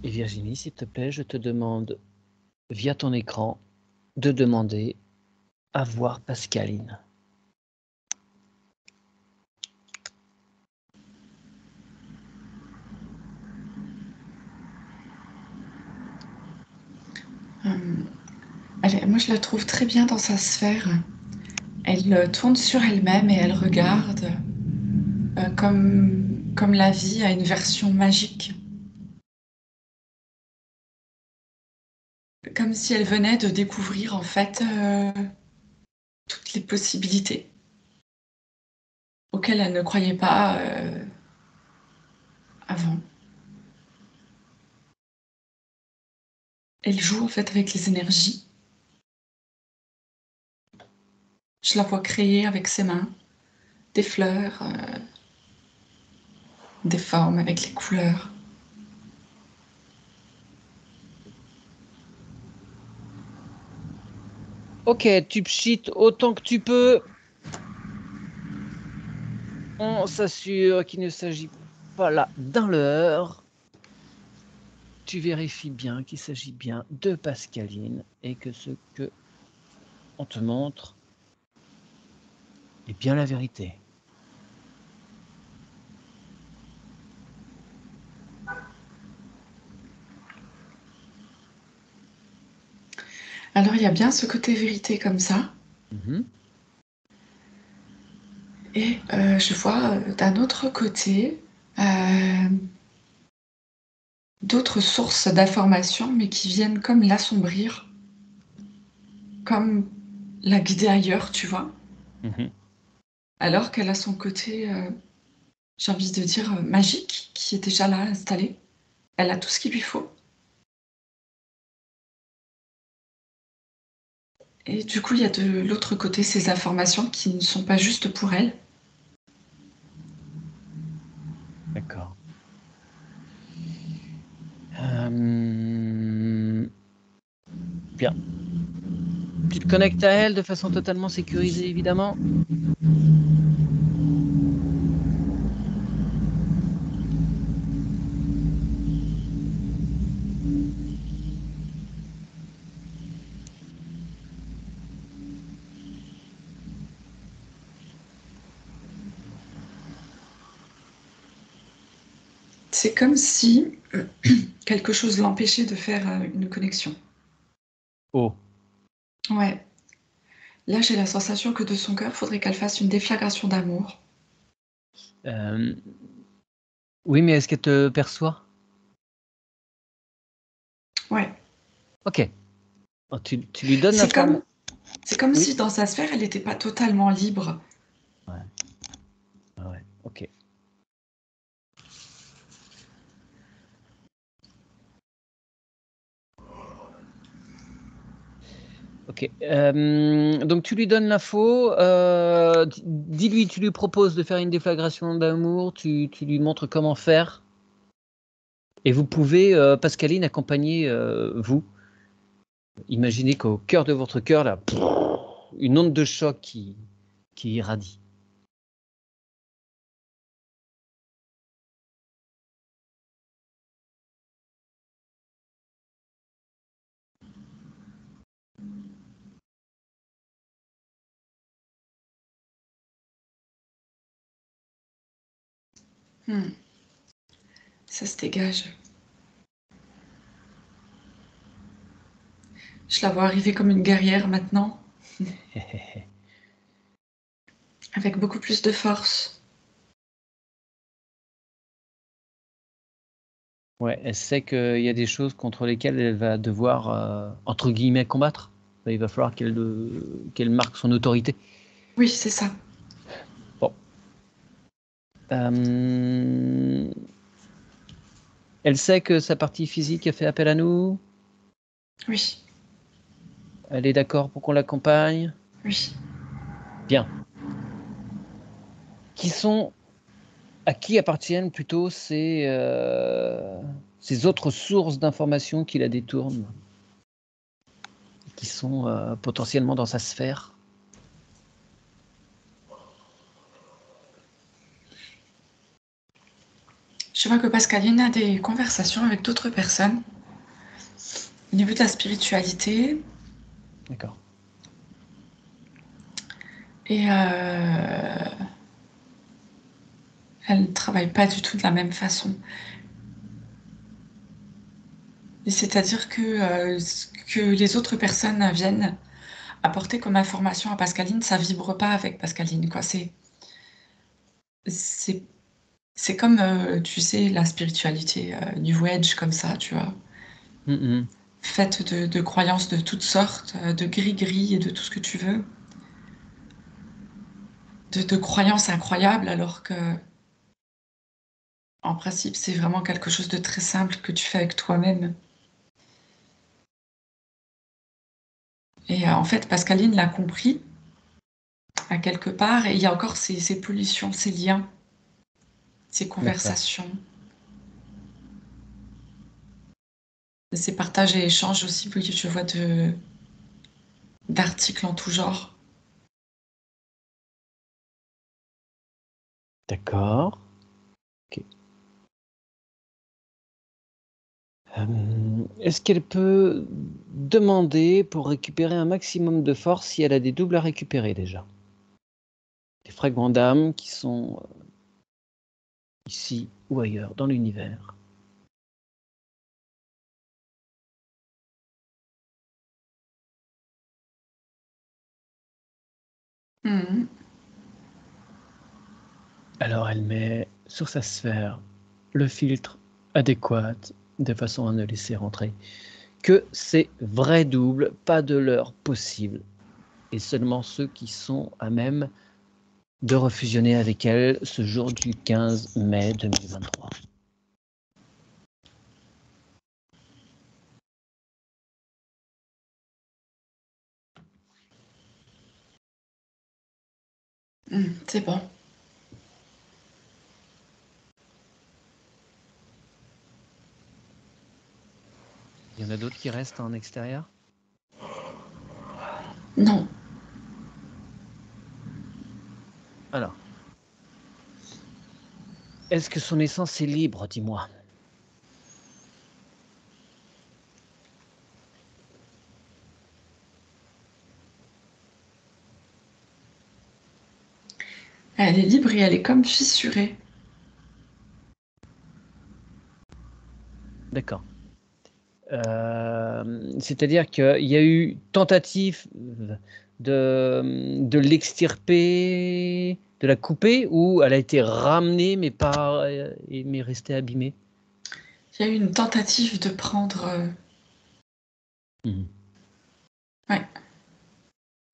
Et Virginie, s'il te plaît, je te demande, via ton écran, de demander à voir Pascaline. Moi, je la trouve très bien dans sa sphère. Elle tourne sur elle-même et elle regarde comme la vie a une version magique. Comme si elle venait de découvrir en fait toutes les possibilités auxquelles elle ne croyait pas avant. Elle joue en fait avec les énergies. Je la vois créer avec ses mains des fleurs, des formes avec les couleurs. Ok, tu pchites autant que tu peux. On s'assure qu'il ne s'agit pas là d'un leurre. Tu vérifies bien qu'il s'agit bien de Pascaline et que ce que on te montre est bien la vérité. Alors il y a bien ce côté vérité comme ça. Et je vois d'un autre côté d'autres sources d'informations, mais qui viennent comme l'assombrir, comme la guider ailleurs, tu vois. Alors qu'elle a son côté, j'ai envie de dire, magique, qui est déjà là, installé. Elle a tout ce qu'il lui faut. Et du coup, il y a de l'autre côté ces informations qui ne sont pas justes pour elle. D'accord. Bien. Tu te connectes à elle de façon totalement sécurisée, évidemment. C'est comme si quelque chose l'empêchait de faire une connexion. Oh. Ouais. Là, j'ai la sensation que de son cœur, il faudrait qu'elle fasse une déflagration d'amour. Oui, mais est-ce qu'elle te perçoit? Ouais. Ok. Oh, tu lui donnes C'est l'information. comme Oui. si dans sa sphère, elle n'était pas totalement libre. Ouais. Ouais. Ok. Ok. Donc tu lui donnes l'info. Dis-lui, tu lui proposes de faire une déflagration d'amour. Tu lui montres comment faire. Et vous pouvez, Pascaline, accompagner vous. Imaginez qu'au cœur de votre cœur, là, une onde de choc qui irradie. Ça se dégage. Je la vois arriver comme une guerrière maintenant, avec beaucoup plus de force. Ouais, elle sait qu'il y a des choses contre lesquelles elle va devoir, entre guillemets, combattre. Il va falloir qu'elle marque son autorité. Oui, c'est ça. Bon. Elle sait que sa partie physique a fait appel à nous. Oui. Elle est d'accord pour qu'on l'accompagne. Oui. Bien. À qui appartiennent plutôt ces autres sources d'informations qui la détournent, qui sont potentiellement dans sa sphère? Je vois que Pascaline a des conversations avec d'autres personnes au niveau de la spiritualité. D'accord. Et elle ne travaille pas du tout de la même façon. Et c'est-à-dire que ce que les autres personnes viennent apporter comme information à Pascaline, ça vibre pas avec Pascaline, quoi. C'est comme, tu sais, la spiritualité New Age comme ça, tu vois, faite de croyances de toutes sortes, de gris-gris et de tout ce que tu veux, de croyances incroyables, alors que, en principe, c'est vraiment quelque chose de très simple que tu fais avec toi-même. Et en fait, Pascaline l'a compris à quelque part, et il y a encore ces pollutions, ces liens, ces D'accord. conversations, ces partages et échanges aussi, oui, je vois d'articles en tout genre. D'accord. Ok. Est-ce qu'elle peut demander pour récupérer un maximum de force si elle a des doubles à récupérer déjà? Des fragments d'âme qui sont ici ou ailleurs dans l'univers. Mhm. Alors elle met sur sa sphère le filtre adéquat de façon à ne laisser rentrer que ces vrais doubles, pas de leurs possibles, et seulement ceux qui sont à même de refusionner avec elle ce jour du 15 mai 2023. C'est bon. Il y en a d'autres qui restent en extérieur? Non. Alors, est-ce que son essence est libre, dis-moi? Elle est libre et elle est comme fissurée. D'accord. C'est-à-dire qu'il y a eu tentative de l'extirper, de la couper, ou elle a été ramenée mais pas mais restée abîmée? Il y a eu une tentative de prendre. Ouais.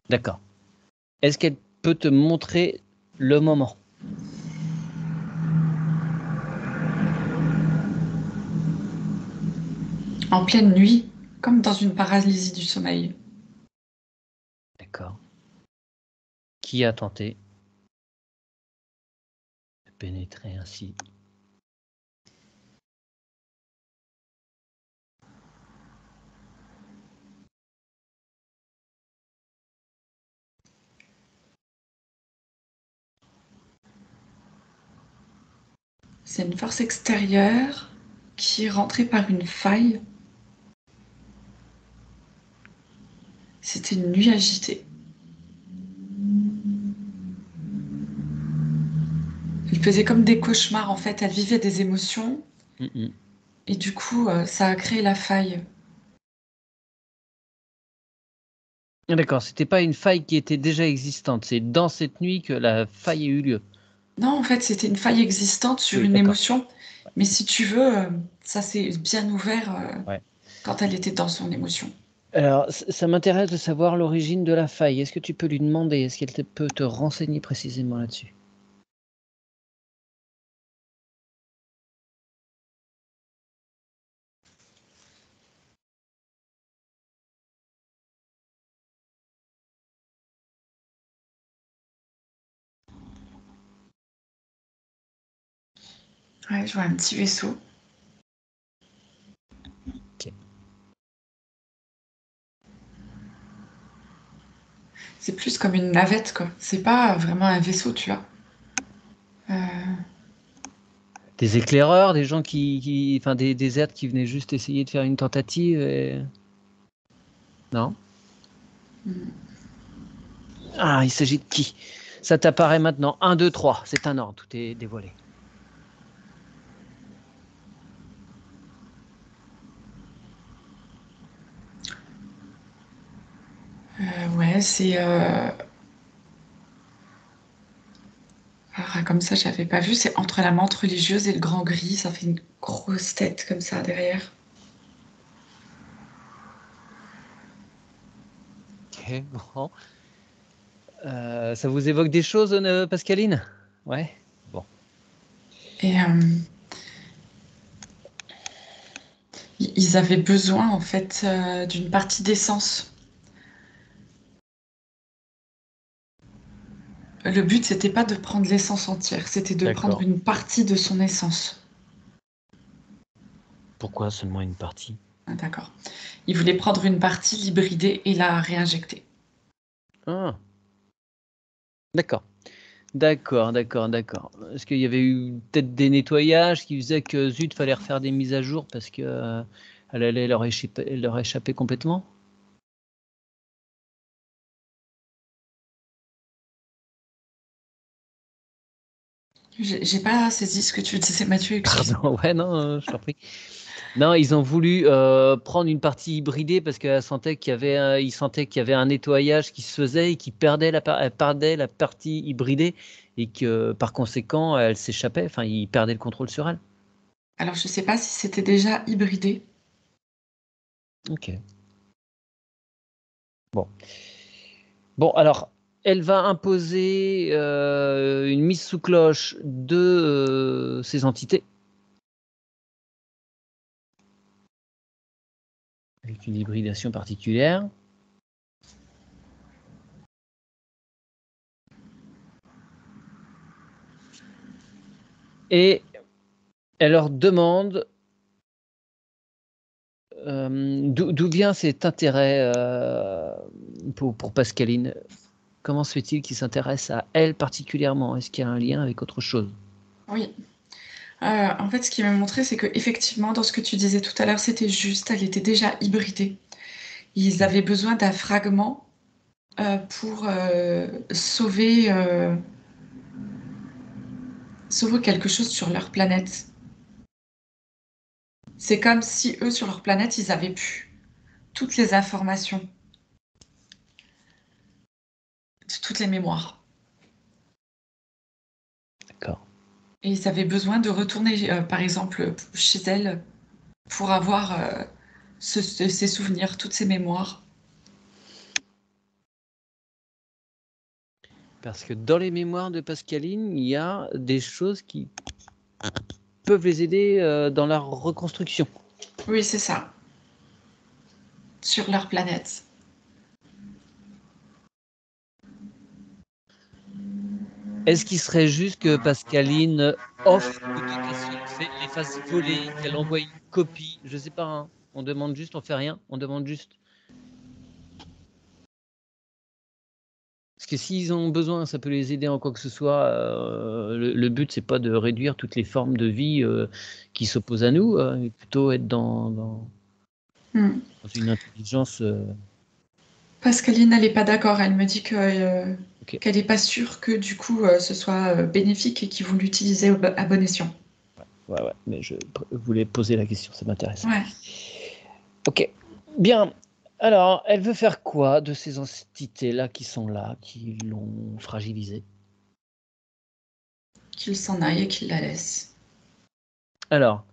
D'accord. Est-ce qu'elle peut te montrer le moment? En pleine nuit, comme dans une paralysie du sommeil. D'accord. Qui a tenté de pénétrer ainsi? C'est une force extérieure qui est rentrée par une faille. C'était une nuit agitée. Elle faisait comme des cauchemars, en fait. Elle vivait des émotions. Et du coup, ça a créé la faille. D'accord, c'était pas une faille qui était déjà existante, c'est dans cette nuit que la faille a eu lieu. Non, en fait, c'était une faille existante sur Oui, une d'accord. émotion. Mais si tu veux, ça s'est bien ouvert Ouais. quand elle était dans son émotion. Alors, ça m'intéresse de savoir l'origine de la faille. Est-ce que tu peux lui demander? Est-ce qu'elle peut te renseigner précisément là-dessus? Ouais, je vois un petit vaisseau. Ok. C'est plus comme une navette, quoi. C'est pas vraiment un vaisseau, tu vois. Des éclaireurs, des gens enfin des êtres qui venaient juste essayer de faire une tentative Non. Ah, il s'agit de qui? Ça t'apparaît maintenant. 1, 2, 3. C'est un ordre. Tout est dévoilé. Ouais, c'est... comme ça, j'avais pas vu. C'est entre la menthe religieuse et le grand gris. Ça fait une grosse tête comme ça derrière. Ok, bon. Ça vous évoque des choses, Pascaline? Ouais. Bon. Et ils avaient besoin, en fait, d'une partie d'essence. Le but, c'était pas de prendre l'essence entière, c'était de prendre D'accord. une partie de son essence. Pourquoi seulement une partie? Ah, d'accord. Ils voulaient prendre une partie, l'hybrider et la réinjecter. Ah, d'accord. D'accord. Est-ce qu'il y avait eu peut-être des nettoyages qui faisaient que zut, fallait refaire des mises à jour parce que elle allait leur échapper complètement? J'ai pas saisi ce que tu disais, Mathieu, excuse-moi. Pardon, ouais, non, je t'en prie. Non, ils ont voulu prendre une partie hybridée parce qu'ils sentaient ils sentaient qu'il y avait un nettoyage qui se faisait et qu'ils perdaient elle perdait la partie hybridée et que par conséquent, elle s'échappait. Enfin, ils perdaient le contrôle sur elle. Alors, je sais pas si c'était déjà hybridé. Ok. Bon. Bon, alors, elle va imposer une mise sous cloche de ces entités avec une hybridation particulière. Et elle leur demande d'où vient cet intérêt pour Pascaline. Comment se fait-il qu'il s'intéresse à elle particulièrement? Est-ce qu'il y a un lien avec autre chose? Oui. En fait, ce qui m'a montré, c'est que effectivement, dans ce que tu disais tout à l'heure, c'était juste, elle était déjà hybridée. Ils avaient besoin d'un fragment pour sauver quelque chose sur leur planète. C'est comme si eux, sur leur planète, ils avaient pu toutes les informations, toutes les mémoires. D'accord. Et ils avaient besoin de retourner, par exemple, chez elle pour avoir ces souvenirs, toutes ces mémoires. Parce que dans les mémoires de Pascaline, il y a des choses qui peuvent les aider dans la reconstruction. Oui, c'est ça. Sur leur planète. Est-ce qu'il serait juste que Pascaline offre plutôt qu'elle les fasse voler, qu'elle envoie une copie? Je sais pas, hein. On demande juste, on fait rien. On demande juste. Parce que s'ils ont besoin, ça peut les aider en quoi que ce soit. Le but, c'est pas de réduire toutes les formes de vie qui s'opposent à nous, mais plutôt être Hmm. dans une intelligence. Pascaline, elle n'est pas d'accord. Elle me dit Ok. qu'elle n'est pas sûre que du coup ce soit bénéfique et qu'ils vont l'utiliser à bon escient. Ouais, mais je voulais poser la question, ça m'intéresse. Ouais. Ok, bien. Alors, elle veut faire quoi de ces entités-là qui sont là, qui l'ont fragilisée? Qu'il s'en aille et qu'il la laisse. Alors,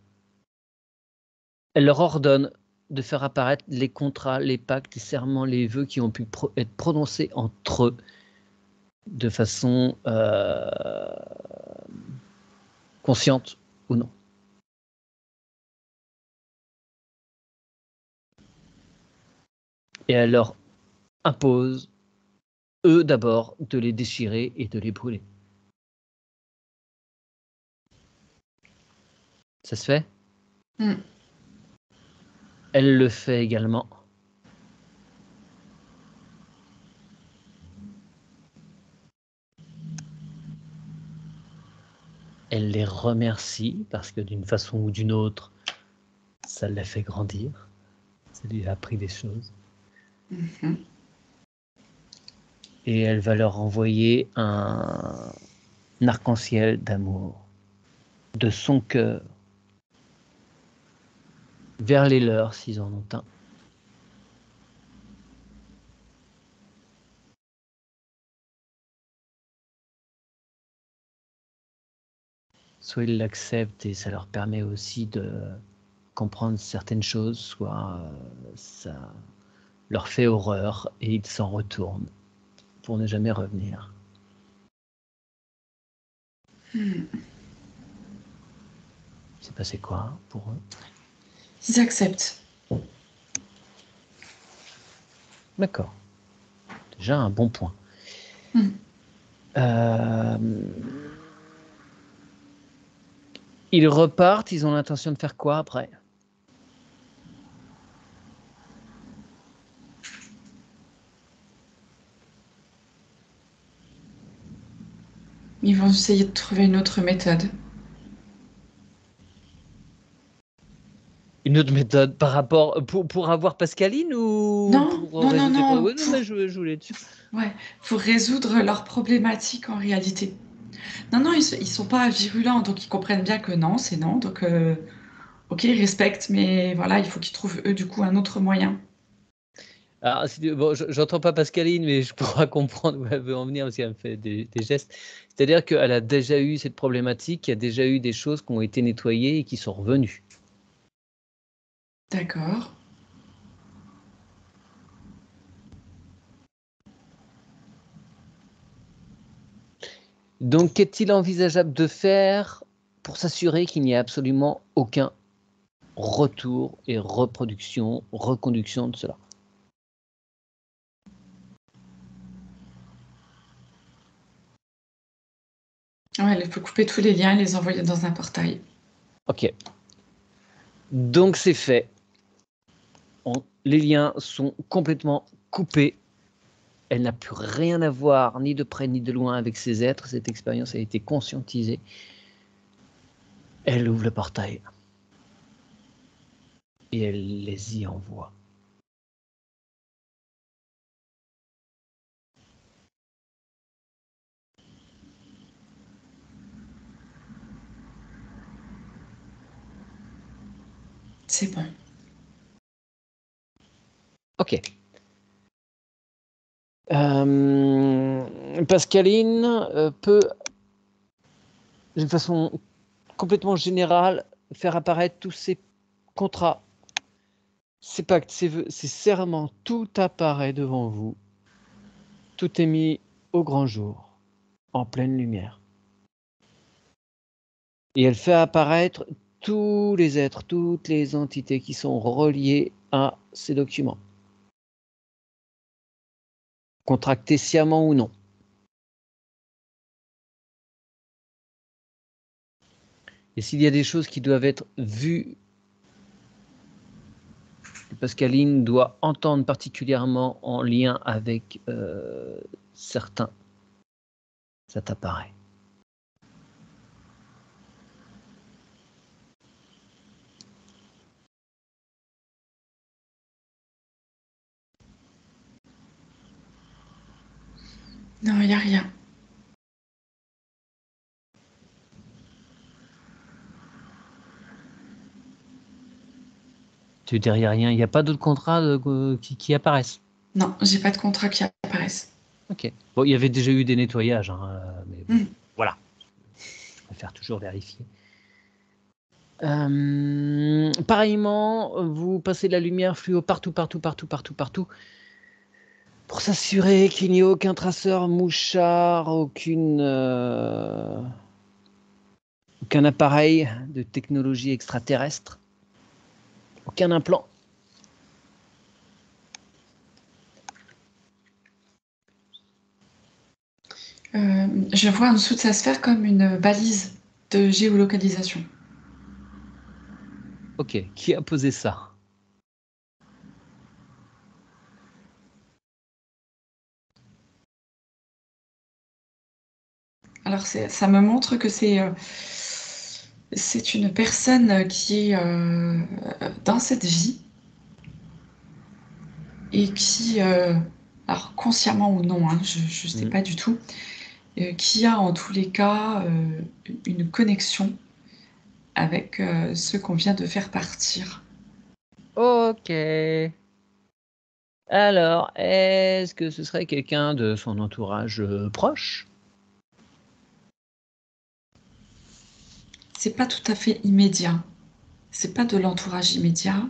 elle leur ordonne de faire apparaître les contrats, les pactes, les serments, les vœux qui ont pu être prononcés entre eux de façon consciente ou non. Et elle leur impose, eux d'abord, de les déchirer et de les brûler. Ça se fait? Hmm. Elle le fait également. Elle les remercie parce que d'une façon ou d'une autre, ça l'a fait grandir. Ça lui a appris des choses. Et elle va leur envoyer un arc-en-ciel d'amour de son cœur vers les leurs s'ils en ont un. Soit ils l'acceptent et ça leur permet aussi de comprendre certaines choses, soit ça leur fait horreur et ils s'en retournent pour ne jamais revenir. Il s'est passé quoi pour eux? Ils acceptent. D'accord. Déjà un bon point. Ils repartent, ils ont l'intention de faire quoi après? Ils vont essayer de trouver une autre méthode. Une autre méthode par rapport pour avoir Pascaline ou Non, pour non, non, résoudre les non, problèmes? Oui, mais je voulais dessus. Ouais, pour résoudre leurs problématiques en réalité. Non, ils sont pas virulents, donc ils comprennent bien que non, c'est non. Donc, ok, ils respectent, mais voilà, il faut qu'ils trouvent, eux, du coup, un autre moyen. Alors, bon, j'entends pas Pascaline, mais je pourrais comprendre où elle veut en venir parce qu'elle me fait des gestes. C'est-à-dire qu'elle a déjà eu cette problématique, il y a déjà eu des choses qui ont été nettoyées et qui sont revenues. D'accord. Donc, qu'est-il envisageable de faire pour s'assurer qu'il n'y ait absolument aucun retour et reproduction, reconduction de cela? Ouais, il faut couper tous les liens et les envoyer dans un portail. Ok. Donc, c'est fait. Les liens sont complètement coupés. Elle n'a plus rien à voir, ni de près ni de loin, avec ces êtres. Cette expérience a été conscientisée. Elle ouvre le portail. Et elle les y envoie. C'est bon. Ok. Pascaline peut, d'une façon complètement générale, faire apparaître tous ces contrats, ces pactes, ces vœux, ces serments. Tout apparaît devant vous. Tout est mis au grand jour, en pleine lumière. Et elle fait apparaître tous les êtres, toutes les entités qui sont reliées à ces documents, contractés sciemment ou non. Et s'il y a des choses qui doivent être vues, Pascaline doit entendre particulièrement en lien avec certains, ça t'apparaît. Non, il n'y a rien. Tu veux dire, il n'y a rien, il n'y a pas d'autres contrats qui apparaissent? Non, j'ai pas de contrat qui apparaissent. Ok. Bon, il y avait déjà eu des nettoyages, hein, mais bon, voilà. Je préfère toujours vérifier. Pareillement, vous passez de la lumière fluo partout, pour s'assurer qu'il n'y ait aucun traceur mouchard, aucun appareil de technologie extraterrestre, aucun implant. Je vois en dessous de sa sphère comme une balise de géolocalisation. Ok, qui a posé ça? Alors ça me montre que c'est C'est une personne qui est dans cette vie et qui, alors consciemment ou non, hein, je ne sais Mm. pas du tout, qui a en tous les cas une connexion avec ceux qu'on vient de faire partir. Ok. Alors, est-ce que ce serait quelqu'un de son entourage proche? C'est pas tout à fait immédiat. C'est pas de l'entourage immédiat.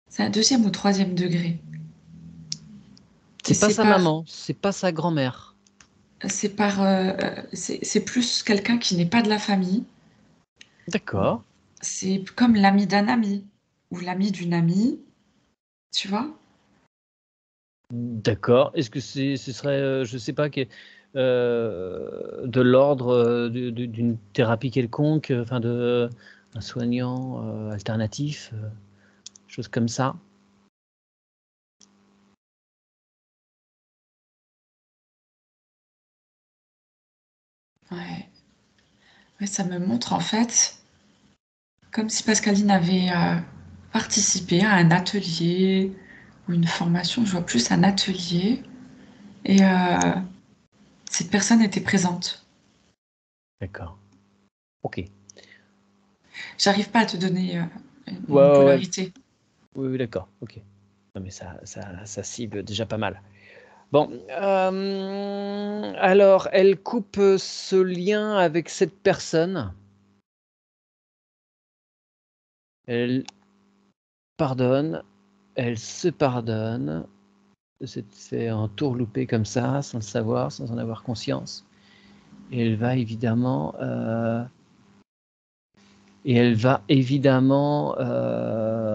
C'est un deuxième ou troisième degré. C'est pas C'est sa par, maman, c'est pas sa grand-mère. c'est plus quelqu'un qui n'est pas de la famille. D'accord. C'est comme l'ami d'un ami ou l'ami d'une amie, tu vois? D'accord. Est-ce que ce serait, je sais pas, de l'ordre d'une thérapie quelconque, enfin de un soignant alternatif, chose comme ça? Ouais. Ouais, ça me montre en fait comme si Pascaline avait participé à un atelier ou une formation, je vois plus un atelier, et cette personne était présente. D'accord. Ok. J'arrive pas à te donner Ouais, une ouais, ouais. polarité. Oui, oui, d'accord. Ok. Non, mais ça cible déjà pas mal. Bon, alors, elle coupe ce lien avec cette personne. Elle pardonne, elle se pardonne, de s'être fait entourlouper comme ça, sans le savoir, sans en avoir conscience. Et elle va évidemment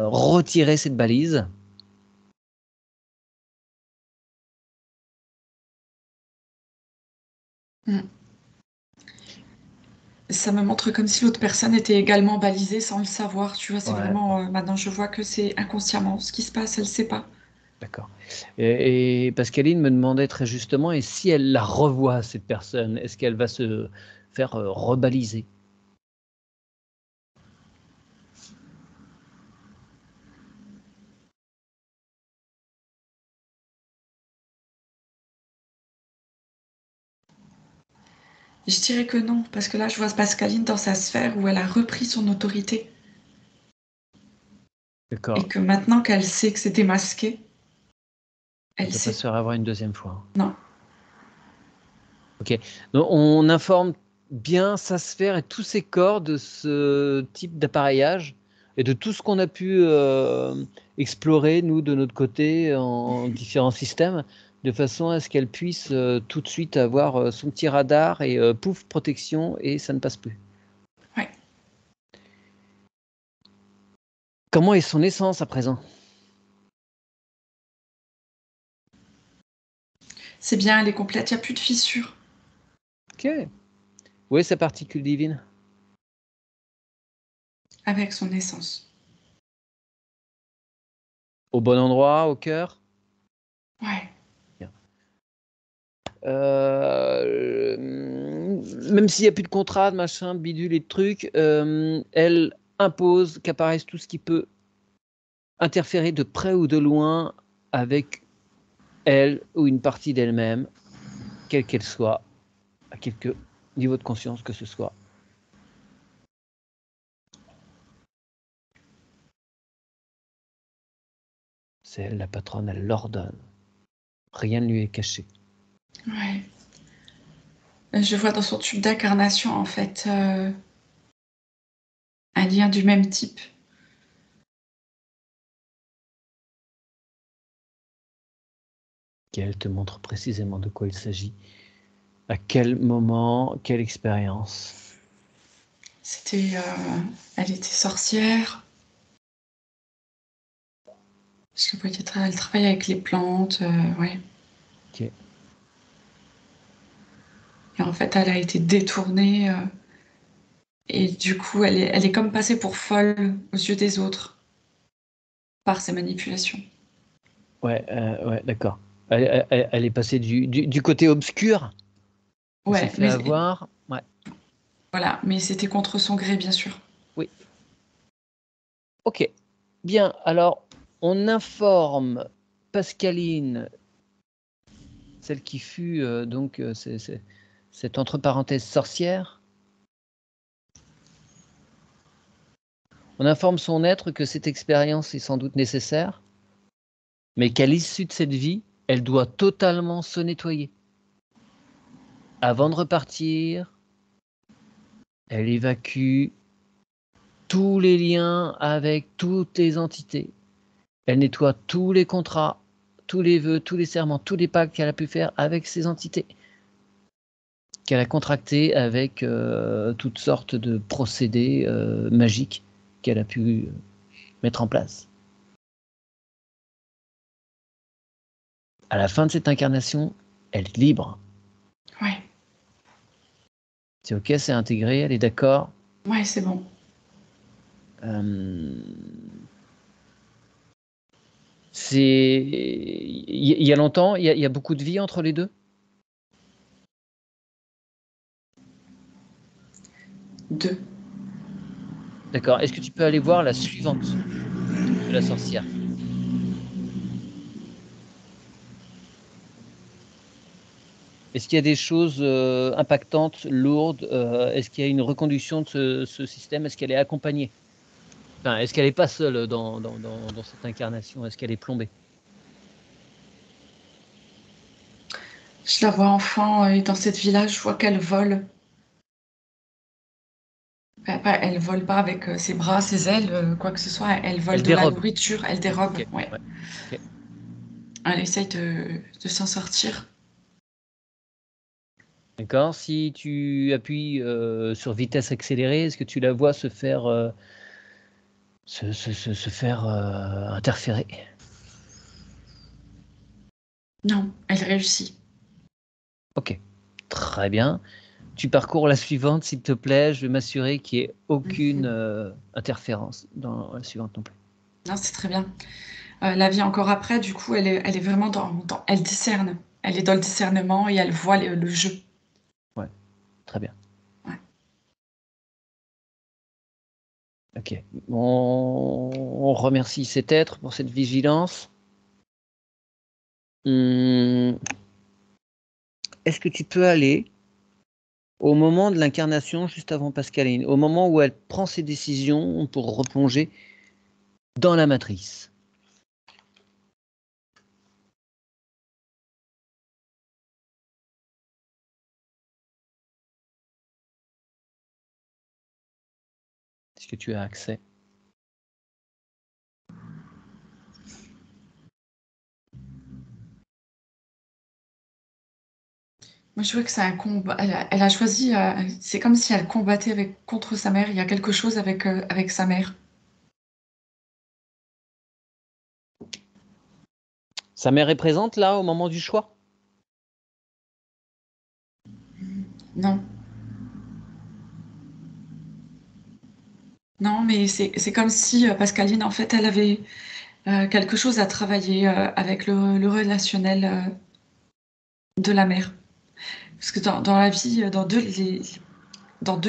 retirer cette balise. Mm. Ça me montre comme si l'autre personne était également balisée sans le savoir. Tu vois, c'est Ouais, vraiment, ouais, maintenant je vois que c'est inconsciemment ce qui se passe, elle sait pas. d'accord. Et Pascaline me demandait très justement, et si elle la revoit, cette personne, est-ce qu'elle va se faire rebaliser? Je dirais que non, parce que là, je vois Pascaline dans sa sphère où elle a repris son autorité et D'accord. que maintenant qu'elle sait que c'est démasqué, Elle elle ne va pas se sait. faire avoir une deuxième fois. Non. Ok. Donc, on informe bien sa sphère et tous ses corps de ce type d'appareillage et de tout ce qu'on a pu explorer, nous, de notre côté, en différents systèmes, de façon à ce qu'elle puisse tout de suite avoir son petit radar et pouf, protection, et ça ne passe plus. Ouais. Comment est son essence à présent? C'est bien, elle est complète, il n'y a plus de fissures. Ok. Où est sa particule divine? Avec son essence. Au bon endroit, au cœur? Ouais. Bien. Même s'il n'y a plus de contrat, de machin, de bidule et de trucs, elle impose qu'apparaisse tout ce qui peut interférer de près ou de loin avec elle ou une partie d'elle-même, quelle qu'elle soit, à quelque niveau de conscience que ce soit. C'est elle la patronne, elle l'ordonne. Rien ne lui est caché. Ouais. Je vois dans son tube d'incarnation, en fait, un lien du même type. Qu'elle te montre précisément de quoi il s'agit. À quel moment, quelle expérience. C'était, elle était sorcière. Je la voyais elle travaille avec les plantes, ouais. Ok. Et en fait, elle a été détournée. Et du coup, elle est comme passée pour folle aux yeux des autres par ces manipulations. Ouais, ouais, d'accord. Elle est passée du côté obscur. Elle s'est Ouais, fait mais avoir. Ouais. Voilà, mais c'était contre son gré, bien sûr. Oui. Ok. Bien, alors, on informe Pascaline, celle qui fut donc cette entre parenthèses sorcière. On informe son être que cette expérience est sans doute nécessaire, mais qu'à l'issue de cette vie, elle doit totalement se nettoyer. Avant de repartir, elle évacue tous les liens avec toutes les entités. Elle nettoie tous les contrats, tous les vœux, tous les serments, tous les pactes qu'elle a pu faire avec ces entités, qu'elle a contractés avec toutes sortes de procédés magiques qu'elle a pu mettre en place. À la fin de cette incarnation, elle est libre. Ouais, C'est ok, c'est intégré, elle est d'accord. ouais, c'est bon. C'est il y a longtemps, il y a beaucoup de vie entre les deux. 2. D'accord. Est-ce que tu peux aller voir la suivante de la sorcière? Est-ce qu'il y a des choses impactantes, lourdes? Est-ce qu'il y a une reconduction de ce système? Est-ce qu'elle est accompagnée? Enfin, est-ce qu'elle n'est pas seule dans cette incarnation? Est-ce qu'elle est plombée? Je la vois enfant et dans cette village, je vois qu'elle vole. Elle vole pas avec ses bras, ses ailes, quoi que ce soit. Elle vole Elle de la dérobe. nourriture, elle dérobe. Ok. Ouais. Ouais. Ok. Elle essaye de s'en sortir. D'accord. Si tu appuies sur vitesse accélérée, est-ce que tu la vois se faire se faire interférer? Non, elle réussit. Ok. Très bien. Tu parcours la suivante, s'il te plaît. Je vais m'assurer qu'il n'y ait aucune Mhm. interférence dans la suivante non plus. Non, c'est très bien. La vie encore après, du coup, elle est vraiment elle discerne. Elle est dans le discernement et elle voit le jeu. Ouais. Très bien. Ouais. Ok. On remercie cet être pour cette vigilance. Est-ce que tu peux aller au moment de l'incarnation, juste avant Pascaline, au moment où elle prend ses décisions pour replonger dans la matrice? Est-ce que tu as accès? Moi, je vois que c'est un combat. Elle a choisi. C'est comme si elle combattait contre sa mère. Il y a quelque chose avec sa mère. Sa mère est présente là au moment du choix? Non. Non, mais c'est comme si Pascaline, en fait, elle avait quelque chose à travailler avec le relationnel de la mère. Parce que dans la vie, dans deux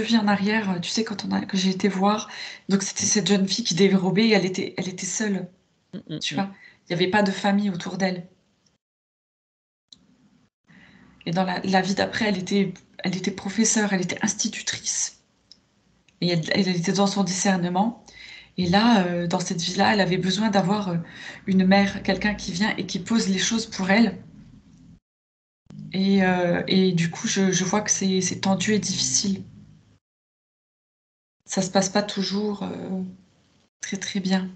vies en arrière, tu sais, que j'ai été voir, donc c'était cette jeune fille qui dérobait et elle était seule, Mm, mm, tu mm. vois. Il n'y avait pas de famille autour d'elle. Et dans la vie d'après, elle était professeure, elle était institutrice. Et elle était dans son discernement. Et là, dans cette vie-là, elle avait besoin d'avoir une mère, quelqu'un qui vient et qui pose les choses pour elle. Et du coup, je vois que c'est tendu et difficile. Ça se passe pas toujours très très bien.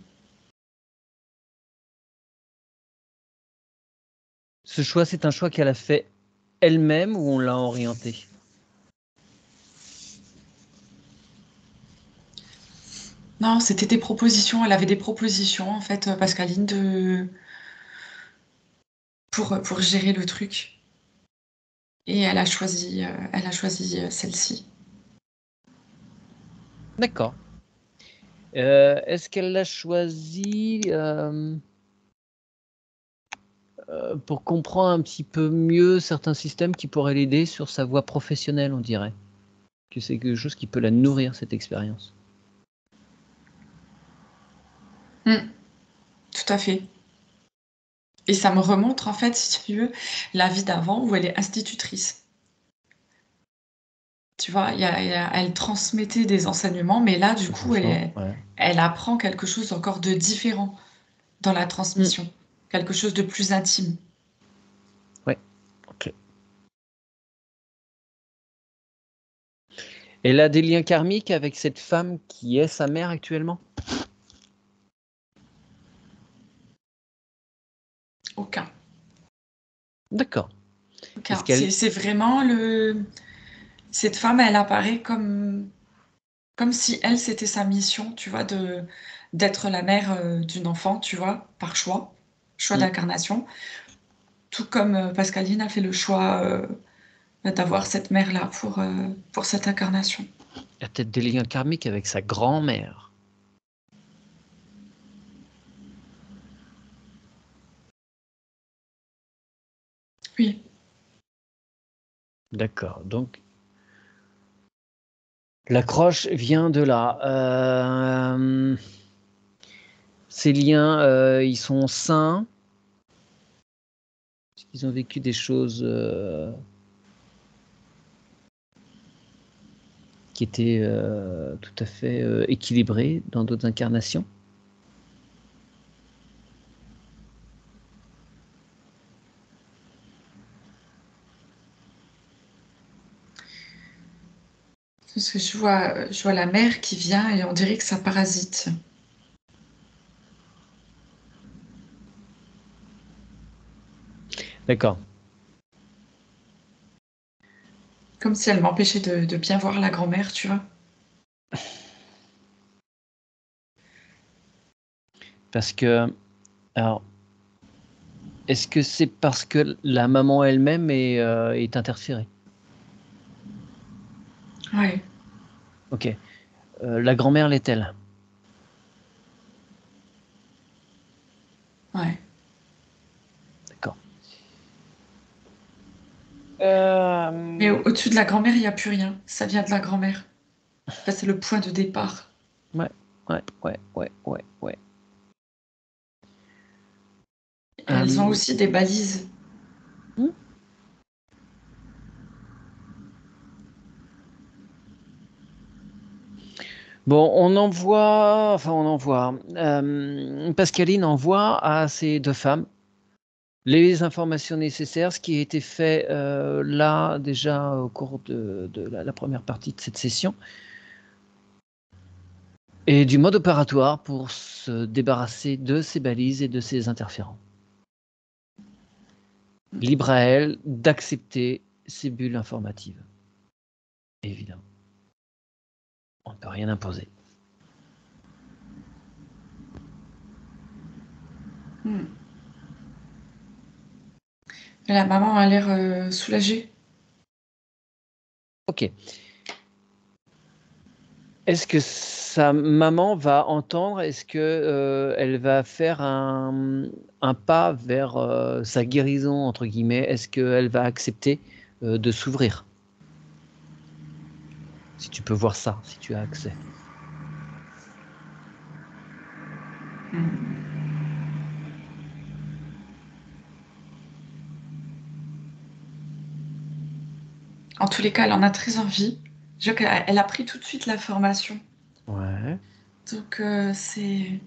Ce choix, c'est un choix qu'elle a fait elle-même ou on l'a orienté? Non, c'était des propositions. Elle avait des propositions, en fait, Pascaline, pour gérer le truc. Et elle a choisi celle-ci. D'accord. Est-ce qu'elle l'a choisi pour comprendre un petit peu mieux certains systèmes qui pourraient l'aider sur sa voie professionnelle, on dirait? que c'est quelque chose qui peut la nourrir, cette expérience. Tout à fait. Et ça me remontre, en fait, si tu veux, la vie d'avant où elle est institutrice. Tu vois, elle transmettait des enseignements, mais là, du Aux coup, enfants, ouais. elle apprend quelque chose encore de différent dans la transmission, quelque chose de plus intime. Ouais, ok. Elle a des liens karmiques avec cette femme qui est sa mère actuellement? Aucun. D'accord. Est-ce Aucun. qu'elle... C'est vraiment cette femme, elle apparaît comme si elle, c'était sa mission, tu vois, d'être la mère d'une enfant, tu vois, par choix Hmm. d'incarnation. Tout comme Pascaline a fait le choix d'avoir cette mère-là pour cette incarnation. Elle a peut-être des liens karmiques avec sa grand-mère. Oui. D'accord. Donc, l'accroche vient de là. Ces liens, ils sont sains. Ils ont vécu des choses qui étaient tout à fait équilibrées dans d'autres incarnations. Parce que je vois la mère qui vient et on dirait que ça parasite. D'accord. Comme si elle m'empêchait de bien voir la grand-mère, tu vois. Parce que, alors, est-ce que c'est parce que la maman elle-même est interférée? Ouais. Ok. La grand-mère l'est-elle? Ouais. D'accord. Mais au-dessus de la grand-mère, il n'y a plus rien. Ça vient de la grand-mère. Ça, c'est le point de départ. Ouais, ouais. Elles ont aussi des balises. Hmm. Bon, Pascaline envoie à ces deux femmes les informations nécessaires, ce qui a été fait là déjà au cours de la première partie de cette session, et du mode opératoire pour se débarrasser de ces balises et de ces interférents. Libre à elle d'accepter ces bulles informatives. Évidemment. On ne peut rien imposer. Hmm. Et la maman a l'air soulagée. Ok. Est-ce que sa maman va entendre? Est-ce que elle va faire un pas vers sa guérison, entre guillemets? Est-ce qu'elle va accepter de s'ouvrir? Si tu peux voir ça, si tu as accès. Hmm. En tous les cas, elle en a très envie. Je vois qu'elle a pris tout de suite la formation. Ouais. Donc, c'est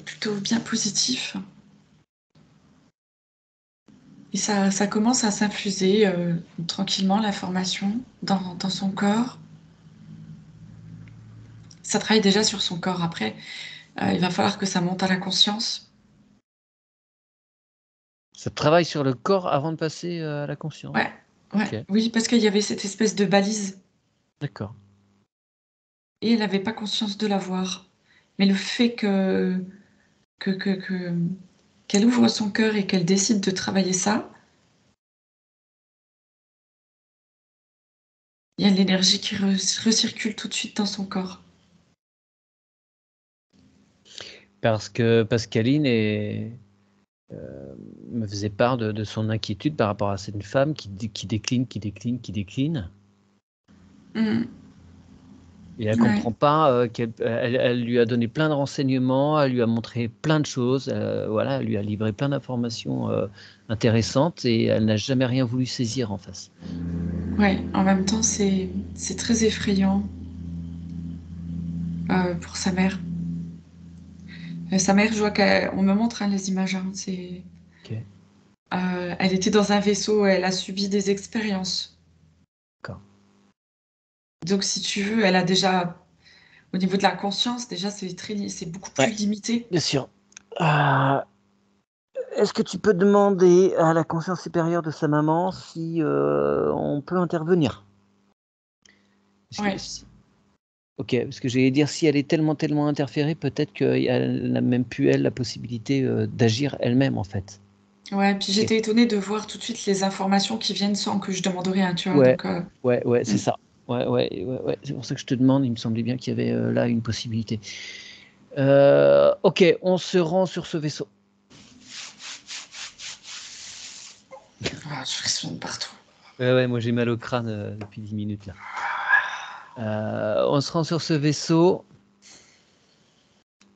plutôt bien positif. Et ça commence à s'infuser tranquillement, la formation, dans son corps. Ça travaille déjà sur son corps. Après, il va falloir que ça monte à la conscience. Ça travaille sur le corps avant de passer à la conscience. Ouais, ouais, Ok, oui, parce qu'il y avait cette espèce de balise d'accord. et elle n'avait pas conscience de l'avoir. Mais le fait que, que- que- qu'elle ouvre son cœur et qu'elle décide de travailler ça, il y a l'énergie qui recircule tout de suite dans son corps. Parce que Pascaline me faisait part de son inquiétude par rapport à cette femme qui décline. Mm. Et elle Ouais. comprend pas elle lui a donné plein de renseignements, elle lui a montré plein de choses, voilà, elle lui a livré plein d'informations intéressantes et elle n'a jamais rien voulu saisir en face. Ouais. En même temps, c'est très effrayant pour sa mère. Sa mère, je vois qu'on me montre hein, les images. Hein, Ok, elle était dans un vaisseau, elle a subi des expériences. d'accord. Donc, si tu veux, elle a déjà, au niveau de la conscience, déjà, c'est beaucoup plus Ouais, limité. bien sûr. Euh, Est-ce que tu peux demander à la conscience supérieure de sa maman si on peut intervenir? Parce que Ouais. si- Ok, parce que j'allais dire si elle est tellement interférée, peut-être qu'elle n'a même plus elle la possibilité d'agir elle-même en fait. Ouais, puis Ok. j'étais étonnée de voir tout de suite les informations qui viennent sans que je demande rien, tu vois. Ouais, Donc, ouais, c'est mm. ça. Ouais. C'est pour ça que je te demande. Il me semblait bien qu'il y avait là une possibilité. Ok, on se rend sur ce vaisseau. Ah, je frissonne partout. Ouais, moi j'ai mal au crâne depuis 10 minutes là. On se rend sur ce vaisseau.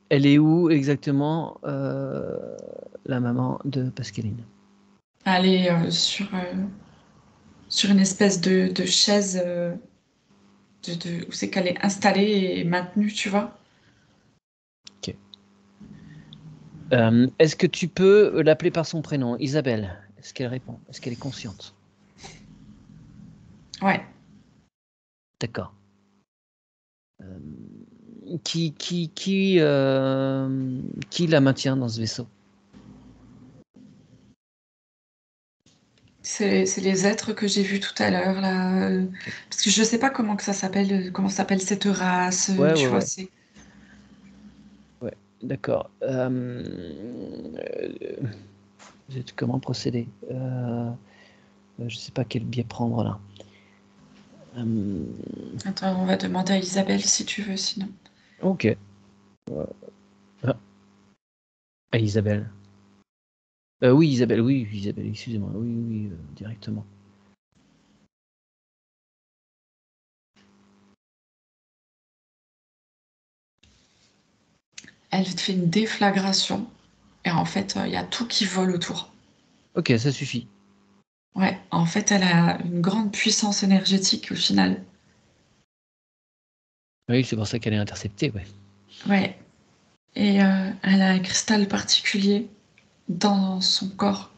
Elle est où exactement, la maman de Pascaline? Aller sur une espèce de chaise où c'est qu'elle est installée et maintenue, tu vois. Ok. Est-ce que tu peux l'appeler par son prénom, Isabelle? Est-ce qu'elle répond? Est-ce qu'elle est consciente? Ouais. D'accord. Qui la maintient dans ce vaisseau? C'est les êtres que j'ai vus tout à l'heure, là. Ok. Parce que je sais pas comment que ça s'appelle, comment s'appelle cette race, tu vois, Ouais. c'est... Ouais, d'accord. Comment procéder? Je sais pas quel biais prendre là. Euh, Attends, on va demander à Isabelle si tu veux, sinon. ok. Ah, Isabelle. Oui, Isabelle, oui, Isabelle, excusez-moi. Oui, directement. Elle te fait une déflagration et en fait, il y a tout qui vole autour. Ok, ça suffit. Ouais, en fait, elle a une grande puissance énergétique au final. Oui, c'est pour ça qu'elle est interceptée, ouais. Ouais, et elle a un cristal particulier dans son corps,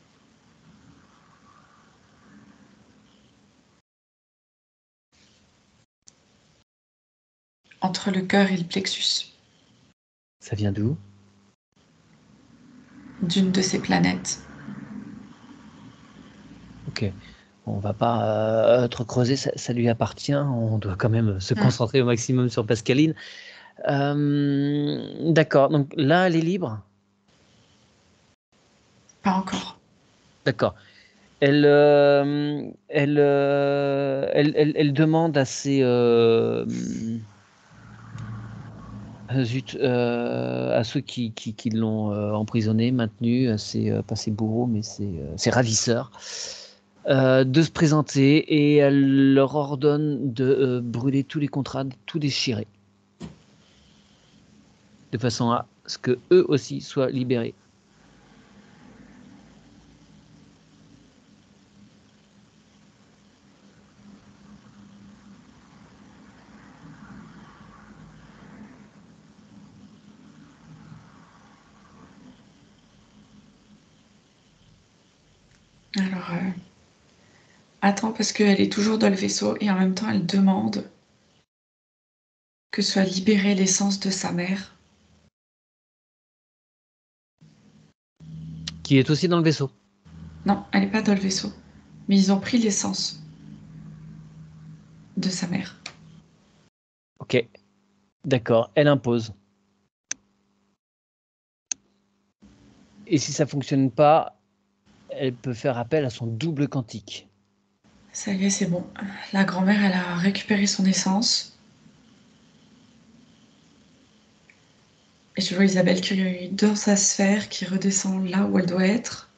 entre le cœur et le plexus, Ça vient d'où? d'une de ces planètes. Ok. On va pas trop creuser, ça lui appartient. On doit quand même se Hmm, concentrer au maximum sur Pascaline. D'accord. Donc là, elle est libre. pas encore. D'accord. Elle demande à ses zut, à ceux qui l'ont emprisonné, maintenu, pas ses bourreaux, mais ses ravisseurs, de se présenter et elle leur ordonne de brûler tous les contrats, de tout déchirer, de façon à ce que eux aussi soient libérés. Alors, attends, parce qu'elle est toujours dans le vaisseau et en même temps, elle demande que soit libérée l'essence de sa mère. Qui est aussi dans le vaisseau. Non, elle n'est pas dans le vaisseau, mais ils ont pris l'essence de sa mère. Ok, d'accord, elle impose. Et si ça fonctionne pas, elle peut faire appel à son double quantique. Ça y est, c'est bon. La grand-mère, elle a récupéré son essence. Et je vois Isabelle qui est dans sa sphère, qui redescend là où elle doit être.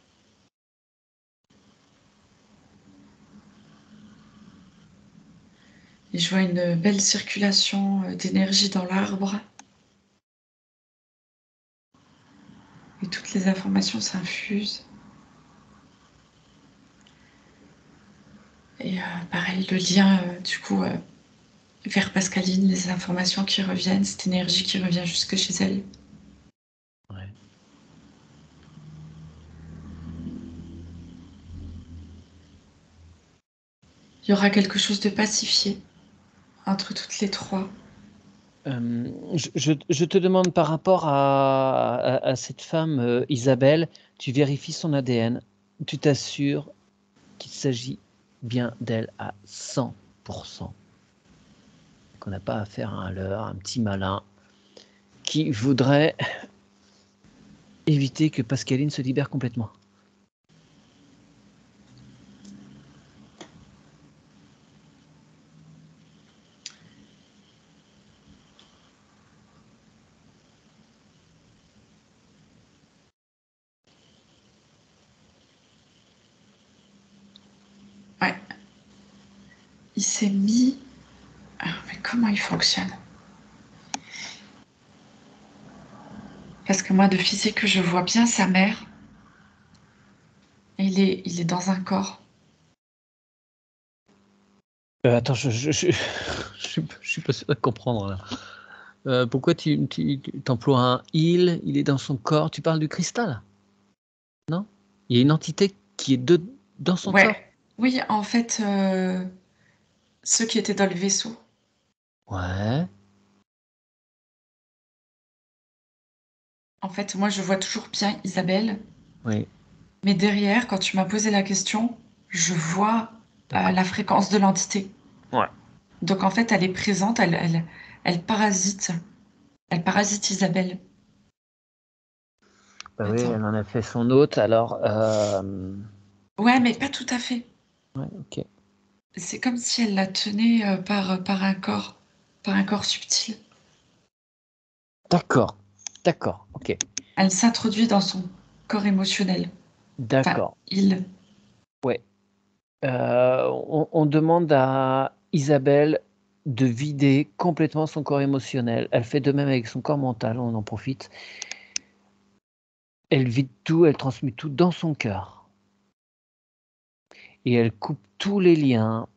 Et Et je vois une belle circulation d'énergie dans l'arbre. Et toutes les informations s'infusent. Et pareil, le lien, du coup, vers Pascaline, les informations qui reviennent, cette énergie qui revient jusque chez elle. Ouais. Il y aura quelque chose de pacifié entre toutes les trois. Je te demande par rapport à cette femme, Isabelle, tu vérifies son ADN, tu t'assures qu'il s'agit bien d'elle à 100%. Qu'on n'a pas affaire à un leurre, un petit malin, qui voudrait éviter que Pascaline se libère complètement. Ouais. Il s'est mis... Ah, mais comment il fonctionne? Parce que moi, de physique, je vois bien sa mère. Et il est dans un corps. Attends, je suis pas sûr de comprendre là. Pourquoi tu emploies un il est dans son corps? Tu parles du cristal? Non? Il y a une entité qui est dans son corps? Ouais. Oui, en fait, ceux qui étaient dans le vaisseau. Ouais. En fait, moi, je vois toujours bien Isabelle. Oui. Mais derrière, quand tu m'as posé la question, je vois D'accord. la fréquence de l'entité. Ouais. Donc, en fait, elle est présente, elle parasite. Elle parasite Isabelle. Bah oui, Attends. elle en a fait son hôte, alors. Ouais, mais pas tout à fait. Ouais, ok. C'est comme si elle la tenait par un corps subtil. D'accord. D'accord. Ok. Elle s'introduit dans son corps émotionnel. Enfin, D'accord. il. Ouais. On demande à Isabelle de vider complètement son corps émotionnel. Elle fait de même avec son corps mental, on en profite. Elle vide tout, elle transmute tout dans son cœur. Et elle coupe tous les liens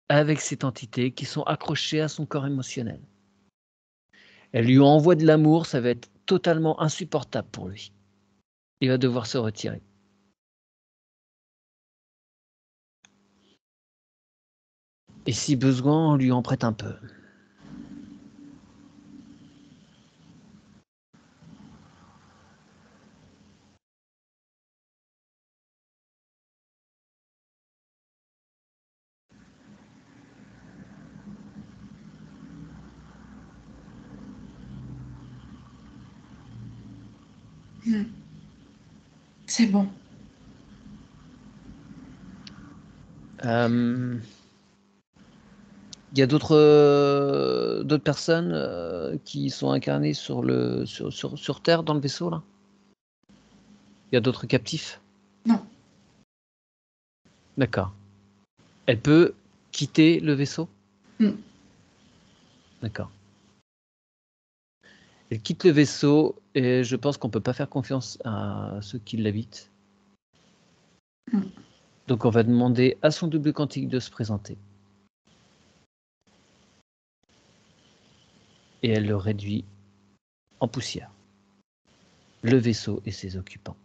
avec cette entité qui sont accrochés à son corps émotionnel. Elle lui envoie de l'amour, ça va être totalement insupportable pour lui. Il va devoir se retirer. Et si besoin, on lui en prête un peu. C'est bon. Il y a d'autres personnes qui sont incarnées sur Terre dans le vaisseau là. Il y a d'autres captifs. Non. D'accord. Elle peut quitter le vaisseau. Mm. D'accord. Elle quitte le vaisseau et je pense qu'on peut pas faire confiance à ceux qui l'habitent. Mm. Donc on va demander à son double quantique de se présenter. Et elle le réduit en poussière. Le vaisseau et ses occupants.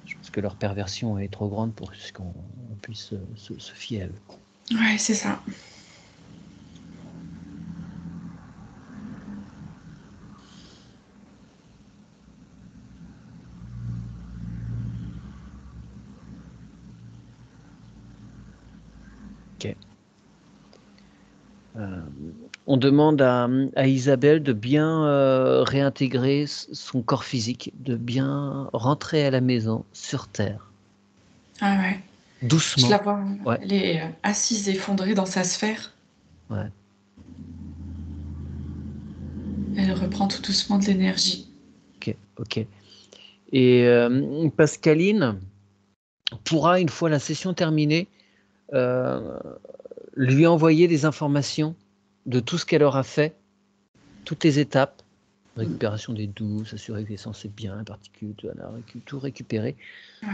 Je pense que leur perversion est trop grande pour qu'on puisse se fier à eux. Ouais, c'est ça. Ok. On demande à Isabelle de bien réintégrer son corps physique, de bien rentrer à la maison sur Terre. Ah ouais. Je Doucement. la vois. Ouais. Elle est assise, effondrée dans sa sphère. Ouais. Elle reprend tout doucement de l'énergie. Ok. Ok. Et Pascaline, pourra, une fois la session terminée, lui envoyer des informations de tout ce qu'elle aura fait, toutes les étapes, récupération des douves, s'assurer que l'essence est bien, particules, tout récupérer,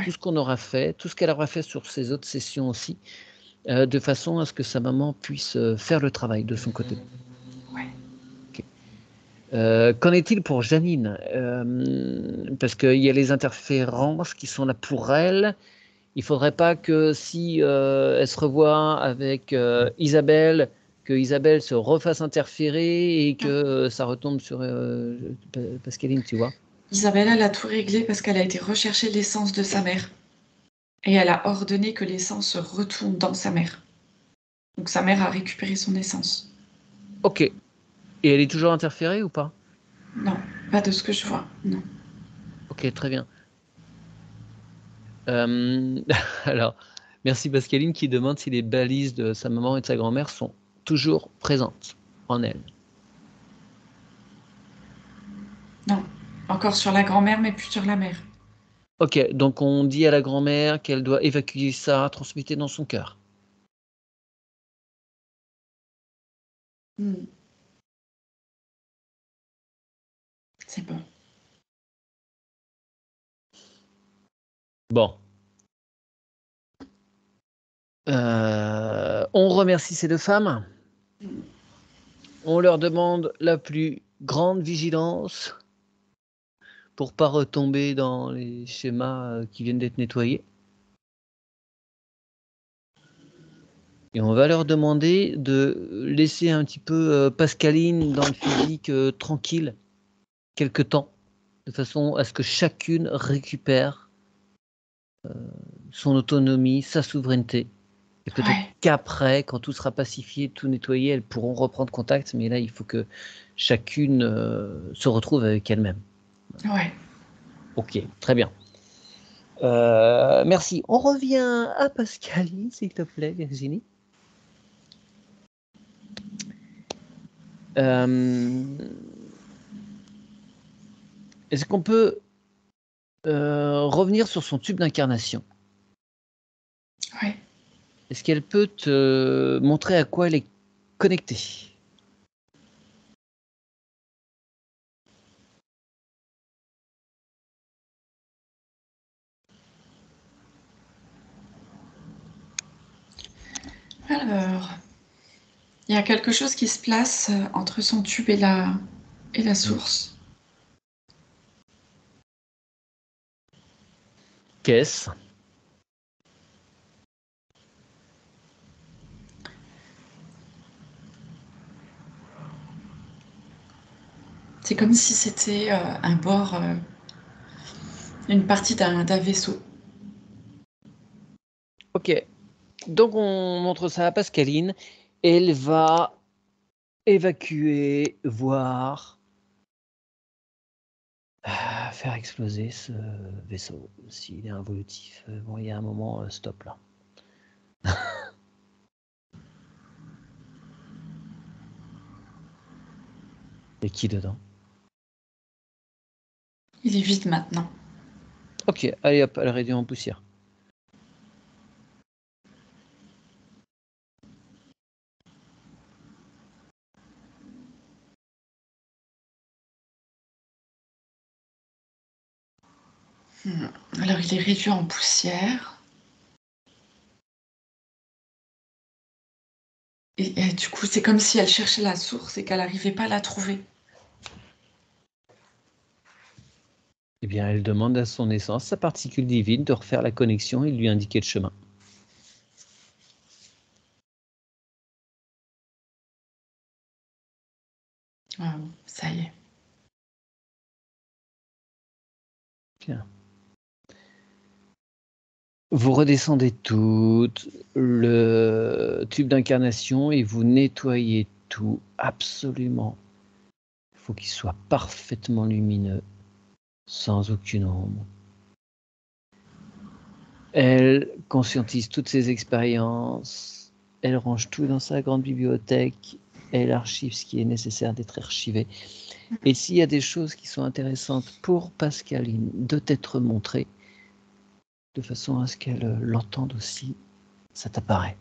tout ce qu'on aura fait, tout ce qu'elle aura fait sur ses autres sessions aussi, de façon à ce que sa maman puisse faire le travail de son côté. Ouais. Qu'en est-il pour Janine? Parce qu'il y a les interférences qui sont là pour elle. Il ne faudrait pas que si elle se revoit avec Isabelle, que Isabelle se refasse interférer et que ça retombe sur Pascaline, tu vois. Isabelle, elle a tout réglé parce qu'elle a été rechercher l'essence de sa mère. Et elle a ordonné que l'essence retourne dans sa mère. Donc sa mère a récupéré son essence. Ok. Et elle est toujours interférée ou pas? Non, pas de ce que je vois, non. Ok, très bien. Alors, merci Pascaline qui demande si les balises de sa maman et de sa grand-mère sont toujours présentes en elle. Non, encore sur la grand-mère, mais plus sur la mère. Ok, donc on dit à la grand-mère qu'elle doit évacuer ça, transmuter dans son cœur. C'est bon. Bon. On remercie ces deux femmes. On leur demande la plus grande vigilance pour pas retomber dans les schémas qui viennent d'être nettoyés. Et on va leur demander de laisser un petit peu Pascaline dans le physique tranquille quelque temps, de façon à ce que chacune récupère son autonomie, sa souveraineté. Et peut-être qu'après, quand tout sera pacifié, tout nettoyé, elles pourront reprendre contact. Mais là, il faut que chacune se retrouve avec elle-même. Ouais. Ok, très bien. Merci. On revient à Pascaline, s'il te plaît, Virginie. Est-ce qu'on peut revenir sur son tube d'incarnation? Ouais. Est-ce qu'elle peut te montrer à quoi elle est connectée? Alors, il y a quelque chose qui se place entre son tube et la source. Qu'est-ce? C'est comme si c'était un bord, une partie d'un vaisseau. Ok. Donc on montre ça à Pascaline. Elle va évacuer, voir, faire exploser ce vaisseau. S'il est involutif, bon, il y a un moment, stop là. Et qui dedans? Il est vide maintenant. Ok, allez hop, elle réduit en poussière. Alors il est réduit en poussière. Et du coup, c'est comme si elle cherchait la source et qu'elle n'arrivait pas à la trouver. Eh bien, elle demande à son essence, sa particule divine, de refaire la connexion et de lui indiquer le chemin. Ah, ça y est. Bien. Vous redescendez toutes le tube d'incarnation et vous nettoyez tout absolument. Il faut qu'il soit parfaitement lumineux, sans aucune ombre. Elle conscientise toutes ses expériences, elle range tout dans sa grande bibliothèque, elle archive ce qui est nécessaire d'être archivé. Et s'il y a des choses qui sont intéressantes pour Pascaline de t'être montrées, de façon à ce qu'elle l'entende aussi. Ça t'apparaît.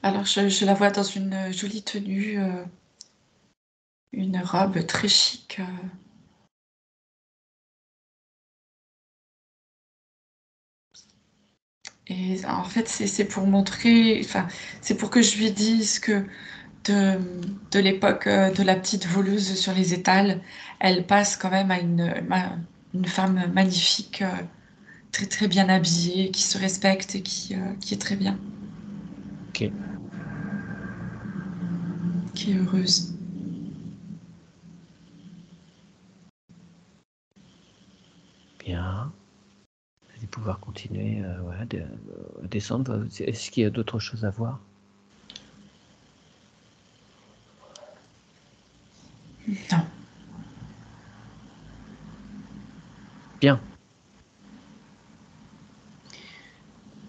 Alors, je la vois dans une jolie tenue, une robe très chic. Et en fait, c'est pour montrer, enfin, c'est pour que je lui dise que de, de l'époque de la petite voleuse sur les étals, elle passe quand même à une femme magnifique, très très bien habillée, qui se respecte et qui est très bien, Ok, qui est heureuse. bien. Vous allez pouvoir continuer voilà, à descendre. Est-ce qu'il y a d'autres choses à voir? Non. Bien.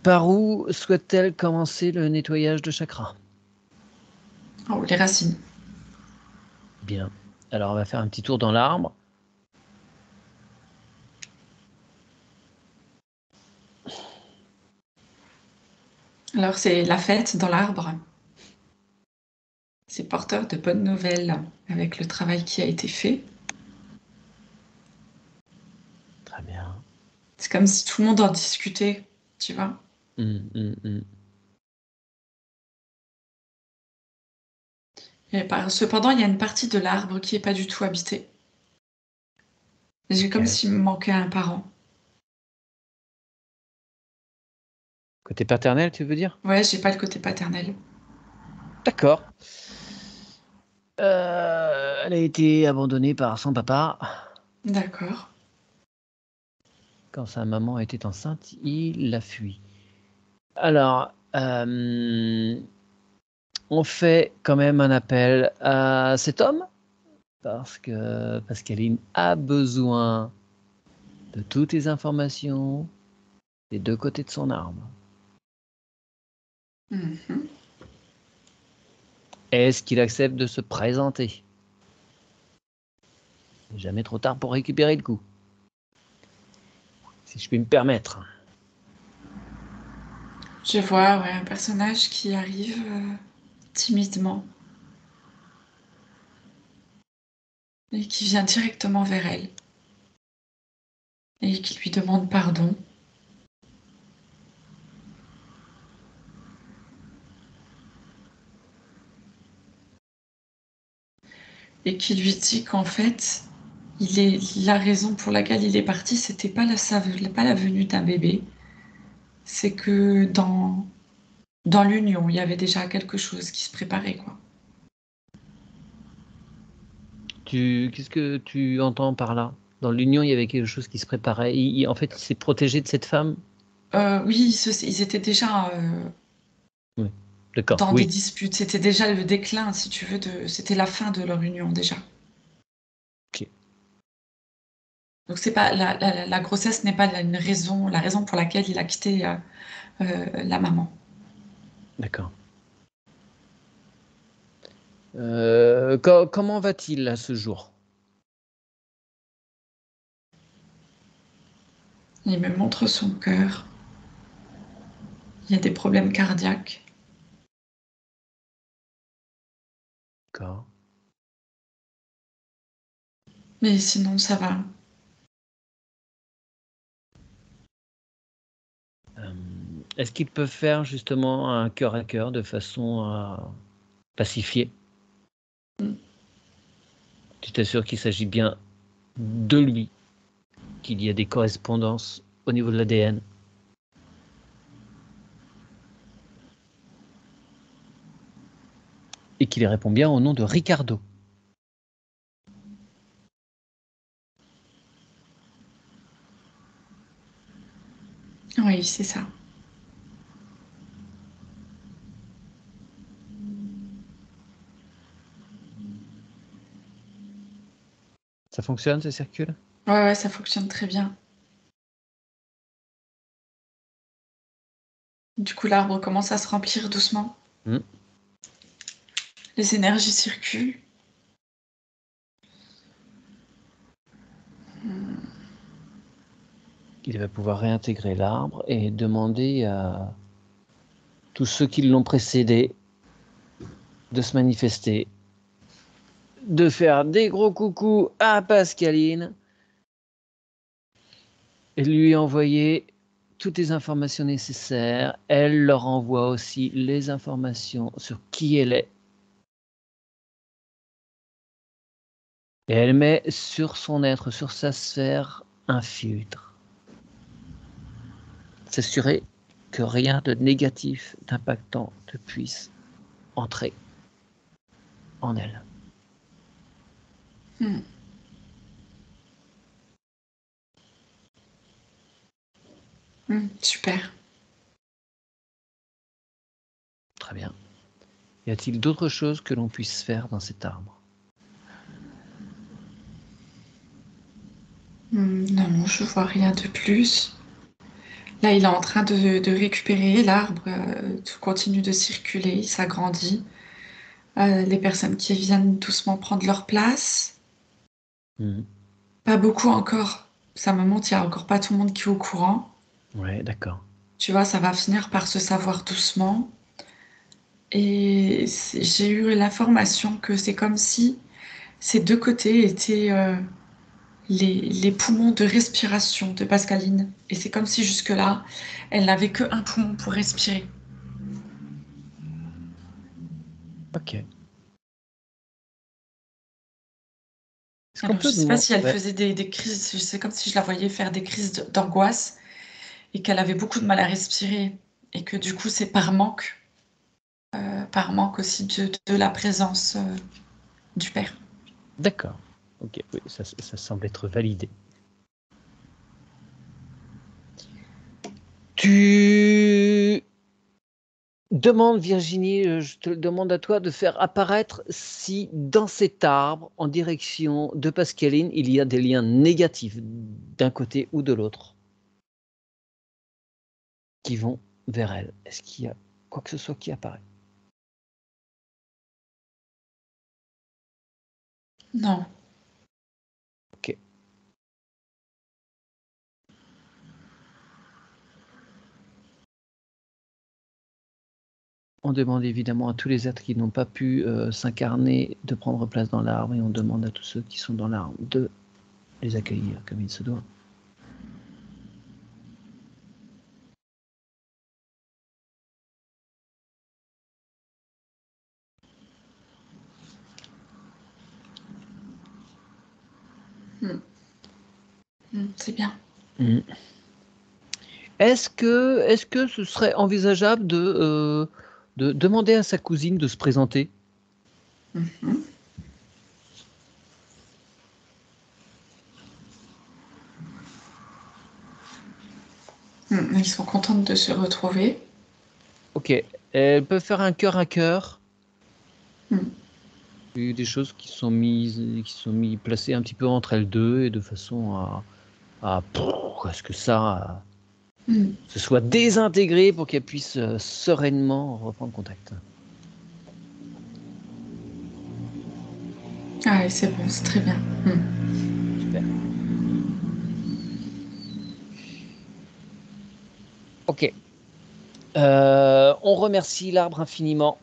Par où souhaite-t-elle commencer le nettoyage de chakra? Oh, les racines. Bien. Alors, on va faire un petit tour dans l'arbre. Alors, c'est la fête dans l'arbre. C'est porteur de bonnes nouvelles avec le travail qui a été fait. Très bien. C'est comme si tout le monde en discutait, tu vois. Hum. Cependant, il y a une partie de l'arbre qui n'est pas du tout habitée. J'ai comme Ok. s'il me manquait un parent. Côté paternel, tu veux dire? Ouais, j'ai pas le côté paternel. D'accord. Elle a été abandonnée par son papa. D'accord. Quand sa maman était enceinte, il l'a fui. Alors, on fait quand même un appel à cet homme parce qu'Aline a besoin de toutes les informations des deux côtés de son arbre. Mhm. Est-ce qu'il accepte de se présenter? Jamais trop tard pour récupérer le coup, si je puis me permettre. Je vois, ouais, un personnage qui arrive timidement et qui vient directement vers elle et qui lui demande pardon. Et qui lui dit qu'en fait, la raison pour laquelle il est parti, c'était pas pas la venue d'un bébé, c'est que dans l'union, il y avait déjà quelque chose qui se préparait, quoi. Qu'est-ce que tu entends par là? Dans l'union, il y avait quelque chose qui se préparait. En fait, il s'est protégé de cette femme? Oui, ils étaient déjà Oui. D'accord, dans des oui. disputes. C'était déjà le déclin, si tu veux, c'était la fin de leur union déjà. Ok. Donc c'est pas la grossesse n'est pas la raison pour laquelle il a quitté la maman. D'accord. Comment va-t-il à ce jour? Il me montre son cœur. Il y a des problèmes cardiaques. D'accord. Mais sinon, ça va. Est-ce qu'ils peuvent faire justement un cœur à cœur de façon à pacifier? Mm. Tu t'assures qu'il s'agit bien de lui, qu'il y a des correspondances au niveau de l'ADN et qu'il répond bien au nom de Ricardo. Oui, c'est ça. Ça fonctionne, ça circule? Ouais, ouais, ça fonctionne très bien. Du coup, l'arbre commence à se remplir doucement. Hmm. Les énergies circulent. Il va pouvoir réintégrer l'arbre et demander à tous ceux qui l'ont précédé de se manifester, de faire des gros coucous à Pascaline et lui envoyer toutes les informations nécessaires. Elle leur envoie aussi les informations sur qui elle est. Et elle met sur son être, sur sa sphère, un filtre. S'assurer que rien de négatif, d'impactant ne puisse entrer en elle. Super. Très bien. Y a-t-il d'autres choses que l'on puisse faire dans cet arbre? Non, je vois rien de plus. Là, il est en train de récupérer l'arbre, continue de circuler, il s'agrandit. Les personnes qui viennent doucement prendre leur place. Pas beaucoup encore. Ça me montre, il n'y a encore pas tout le monde qui est au courant. Ouais, d'accord. Tu vois, ça va finir par se savoir doucement. Et j'ai eu l'information que c'est comme si ces deux côtés étaient les poumons de respiration de Pascaline. Et c'est comme si jusque-là, elle n'avait qu'un poumon pour respirer. Ok. Est-ce qu'on Alors, je peut ne sais pas demander... si elle Ouais. faisait des crises, c'est comme si je la voyais faire des crises d'angoisse et qu'elle avait beaucoup de mal à respirer et que du coup, c'est par manque aussi de la présence du père. D'accord. Ok, oui, ça semble être validé. Tu demandes, Virginie, je te le demande à toi, de faire apparaître si dans cet arbre, en direction de Pascaline, il y a des liens négatifs d'un côté ou de l'autre qui vont vers elle. Est-ce qu'il y a quoi que ce soit qui apparaît? Non. Ok. On demande évidemment à tous les êtres qui n'ont pas pu s'incarner de prendre place dans l'arbre et on demande à tous ceux qui sont dans l'arbre de les accueillir comme il se doit. C'est bien. Est-ce que ce serait envisageable de demander à sa cousine de se présenter? Ils sont contents de se retrouver. Ok. Elle peut faire un cœur à cœur. Mm. Il y a des choses qui sont mises, placées un petit peu entre elles deux et de façon à ce que ça se soit désintégré pour qu'elle puisse sereinement reprendre contact. Ah oui, c'est bon, c'est très bien. Super. Ok. On remercie l'arbre infiniment.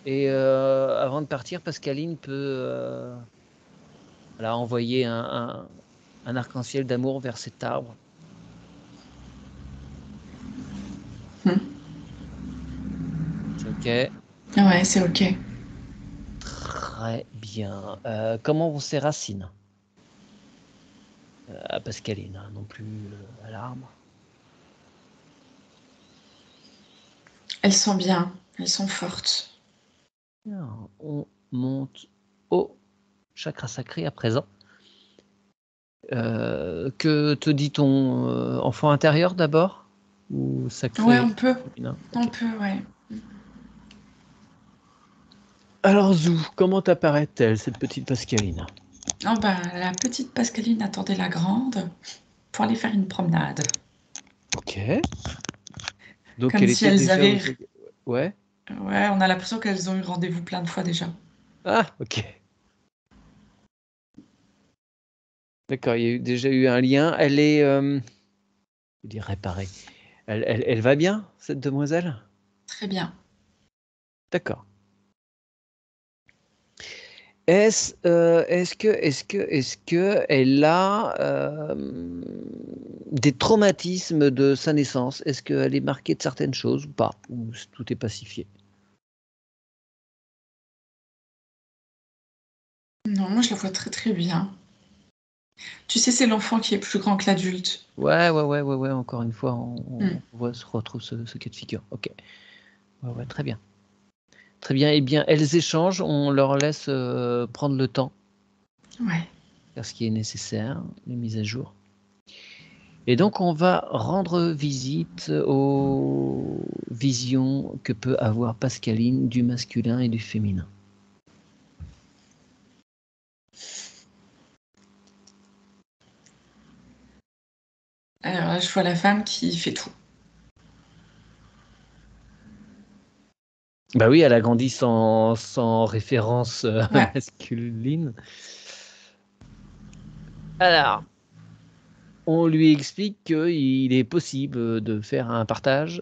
Et avant de partir, Pascaline peut envoyer un arc-en-ciel d'amour vers cet arbre. C'est ok. Ouais, c'est ok. Très bien. Comment vont ses racines? À Pascaline, hein, non plus à l'arbre. Elles sont bien, elles sont fortes. Alors, on monte au chakra sacré à présent. Que te dit ton enfant intérieur d'abord? Ou Ouais, sacré on peut. féminin? On Ok. peut, ouais. Alors Zou, comment t'apparaît-elle, cette petite Pascaline? Oh bah, la petite Pascaline attendait la grande pour aller faire une promenade. Ok. Donc Comme elle si était elles déjà avaient... aux... Ouais. Ouais, on a l'impression qu'elles ont eu rendez-vous plein de fois déjà. Ah, ok. D'accord, il y a déjà eu un lien. Elle est, je dis réparée. Elle va bien, cette demoiselle? Très bien. D'accord. Est-ce que elle a des traumatismes de sa naissance? Est-ce qu'elle est marquée de certaines choses ou pas? Ou tout est pacifié? Non, moi je la vois très très bien. Tu sais, c'est l'enfant qui est plus grand que l'adulte. Ouais, ouais, ouais, ouais, ouais, encore une fois, Hmm. se retrouve ce cas de figure. Ok. Ouais, ouais, très bien. Très bien. Eh bien, elles échangent, on leur laisse prendre le temps, Ouais. faire ce qui est nécessaire, les mises à jour. Et donc, on va rendre visite aux visions que peut avoir Pascaline du masculin et du féminin. Alors là, je vois la femme qui fait tout. Bah oui, elle a grandi sans référence Ouais. masculine. Alors, on lui explique qu'il est possible de faire un partage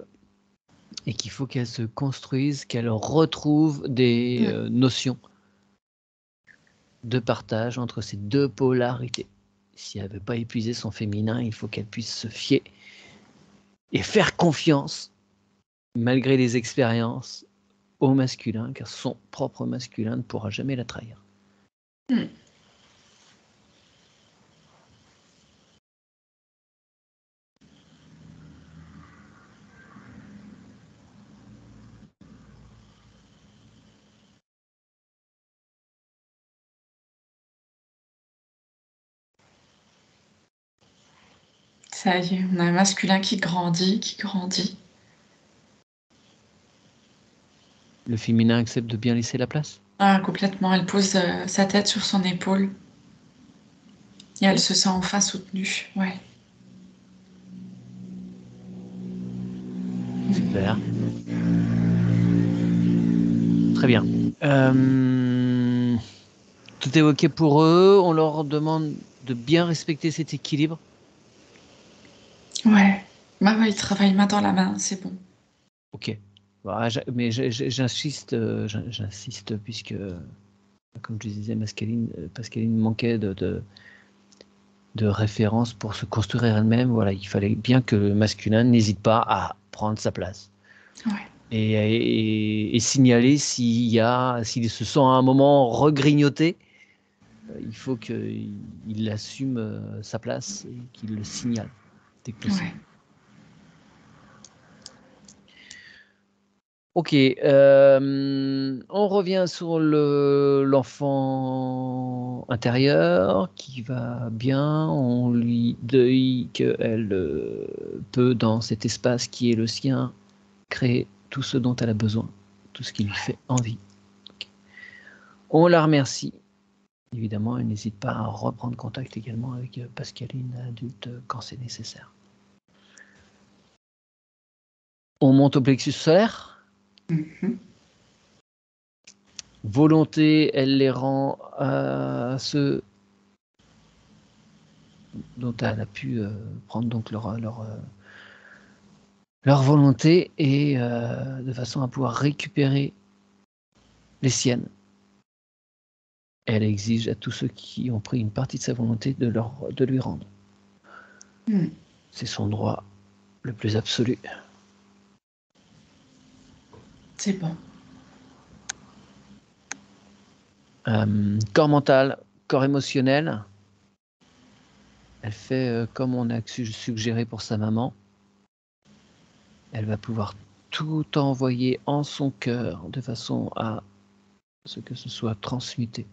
et qu'il faut qu'elle se construise, qu'elle retrouve des Hmm. notions de partage entre ces deux polarités. Si elle ne veut pas épuiser son féminin, il faut qu'elle puisse se fier et faire confiance, malgré les expériences, au masculin, car son propre masculin ne pourra jamais la trahir. Hmm. Ça y est, on a un masculin qui grandit, qui grandit. Le féminin accepte de bien laisser la place. Ah, complètement. Elle pose sa tête sur son épaule et elle Ok. se sent enfin soutenue. Ouais. Super. Très bien. Tout est OK pour eux. On leur demande de bien respecter cet équilibre. Ouais. Bah ouais, ils travaillent main dans la main, c'est bon. OK. Bah, mais j'insiste, j'insiste puisque, comme je disais, Pascaline manquait de références pour se construire elle-même. Voilà, il fallait bien que le masculin n'hésite pas à prendre sa place Ouais. et signaler s'il se sent à un moment regrignoté. Il faut qu'il assume sa place et qu'il le signale dès que possible. Ouais. Ok, on revient sur l'enfant intérieur qui va bien. On lui dit qu'elle peut, dans cet espace qui est le sien, créer tout ce dont elle a besoin, tout ce qui lui fait envie. Ok. On la remercie. Évidemment, elle n'hésite pas à reprendre contact également avec Pascaline, adulte, quand c'est nécessaire. On monte au plexus solaire. Mhm. Volonté, elle les rend à ceux dont elle a pu prendre donc leur volonté et de façon à pouvoir récupérer les siennes. Elle exige à tous ceux qui ont pris une partie de sa volonté de lui rendre. Hmm. C'est son droit le plus absolu. C'est bon. Corps mental, corps émotionnel. Elle fait comme on a suggéré pour sa maman. Elle va pouvoir tout envoyer en son cœur de façon à ce que ce soit transmuté.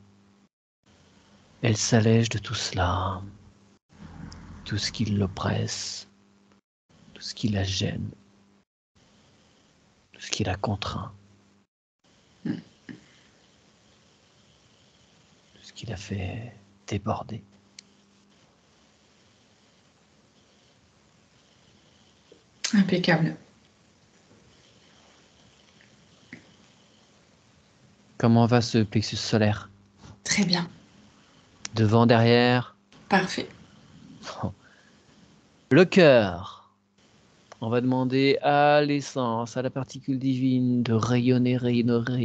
Elle s'allège de tout cela, tout ce qui l'oppresse, tout ce qui la gêne, tout ce qui la contraint, Hmm. tout ce qui la fait déborder. Impeccable. Comment va ce plexus solaire? Très bien. Devant, derrière? Parfait. Le cœur. On va demander à l'essence, à la particule divine de rayonner, rayonner.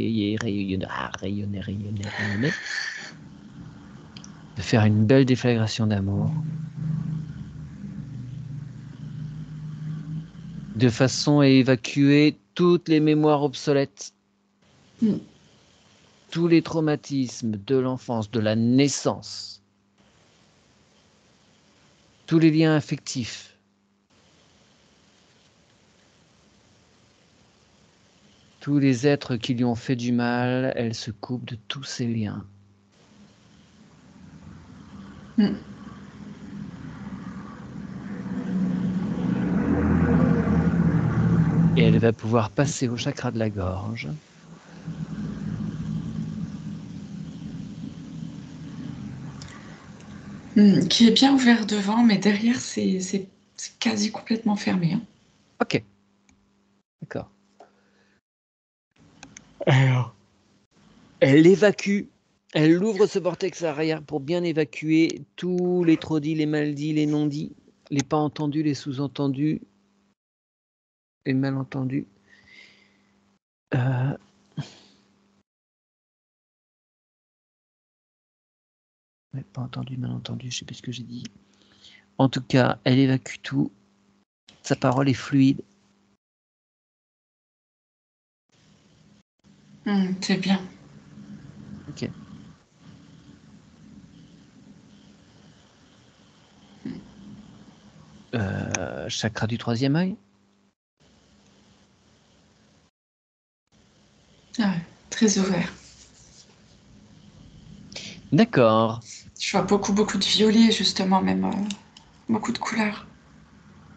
De faire une belle déflagration d'amour. De façon à évacuer toutes les mémoires obsolètes. Tous les traumatismes de l'enfance, de la naissance. Tous les liens affectifs. Tous les êtres qui lui ont fait du mal, elle se coupe de tous ces liens. Et elle va pouvoir passer au chakra de la gorge. Qui est bien ouvert devant, mais derrière, c'est quasi complètement fermé. Hein. Ok. D'accord. Alors, elle évacue. Elle ouvre ce vortex arrière pour bien évacuer tous les trop dits, les mal dits, les non dits, les pas entendus, les sous-entendus, les malentendus. Pas entendu, malentendu, je sais plus ce que j'ai dit. En tout cas, elle évacue tout. Sa parole est fluide. C'est bien. Ok. Chakra du troisième œil. Très ouvert. D'accord. Je vois beaucoup de violet, justement, même beaucoup de couleurs.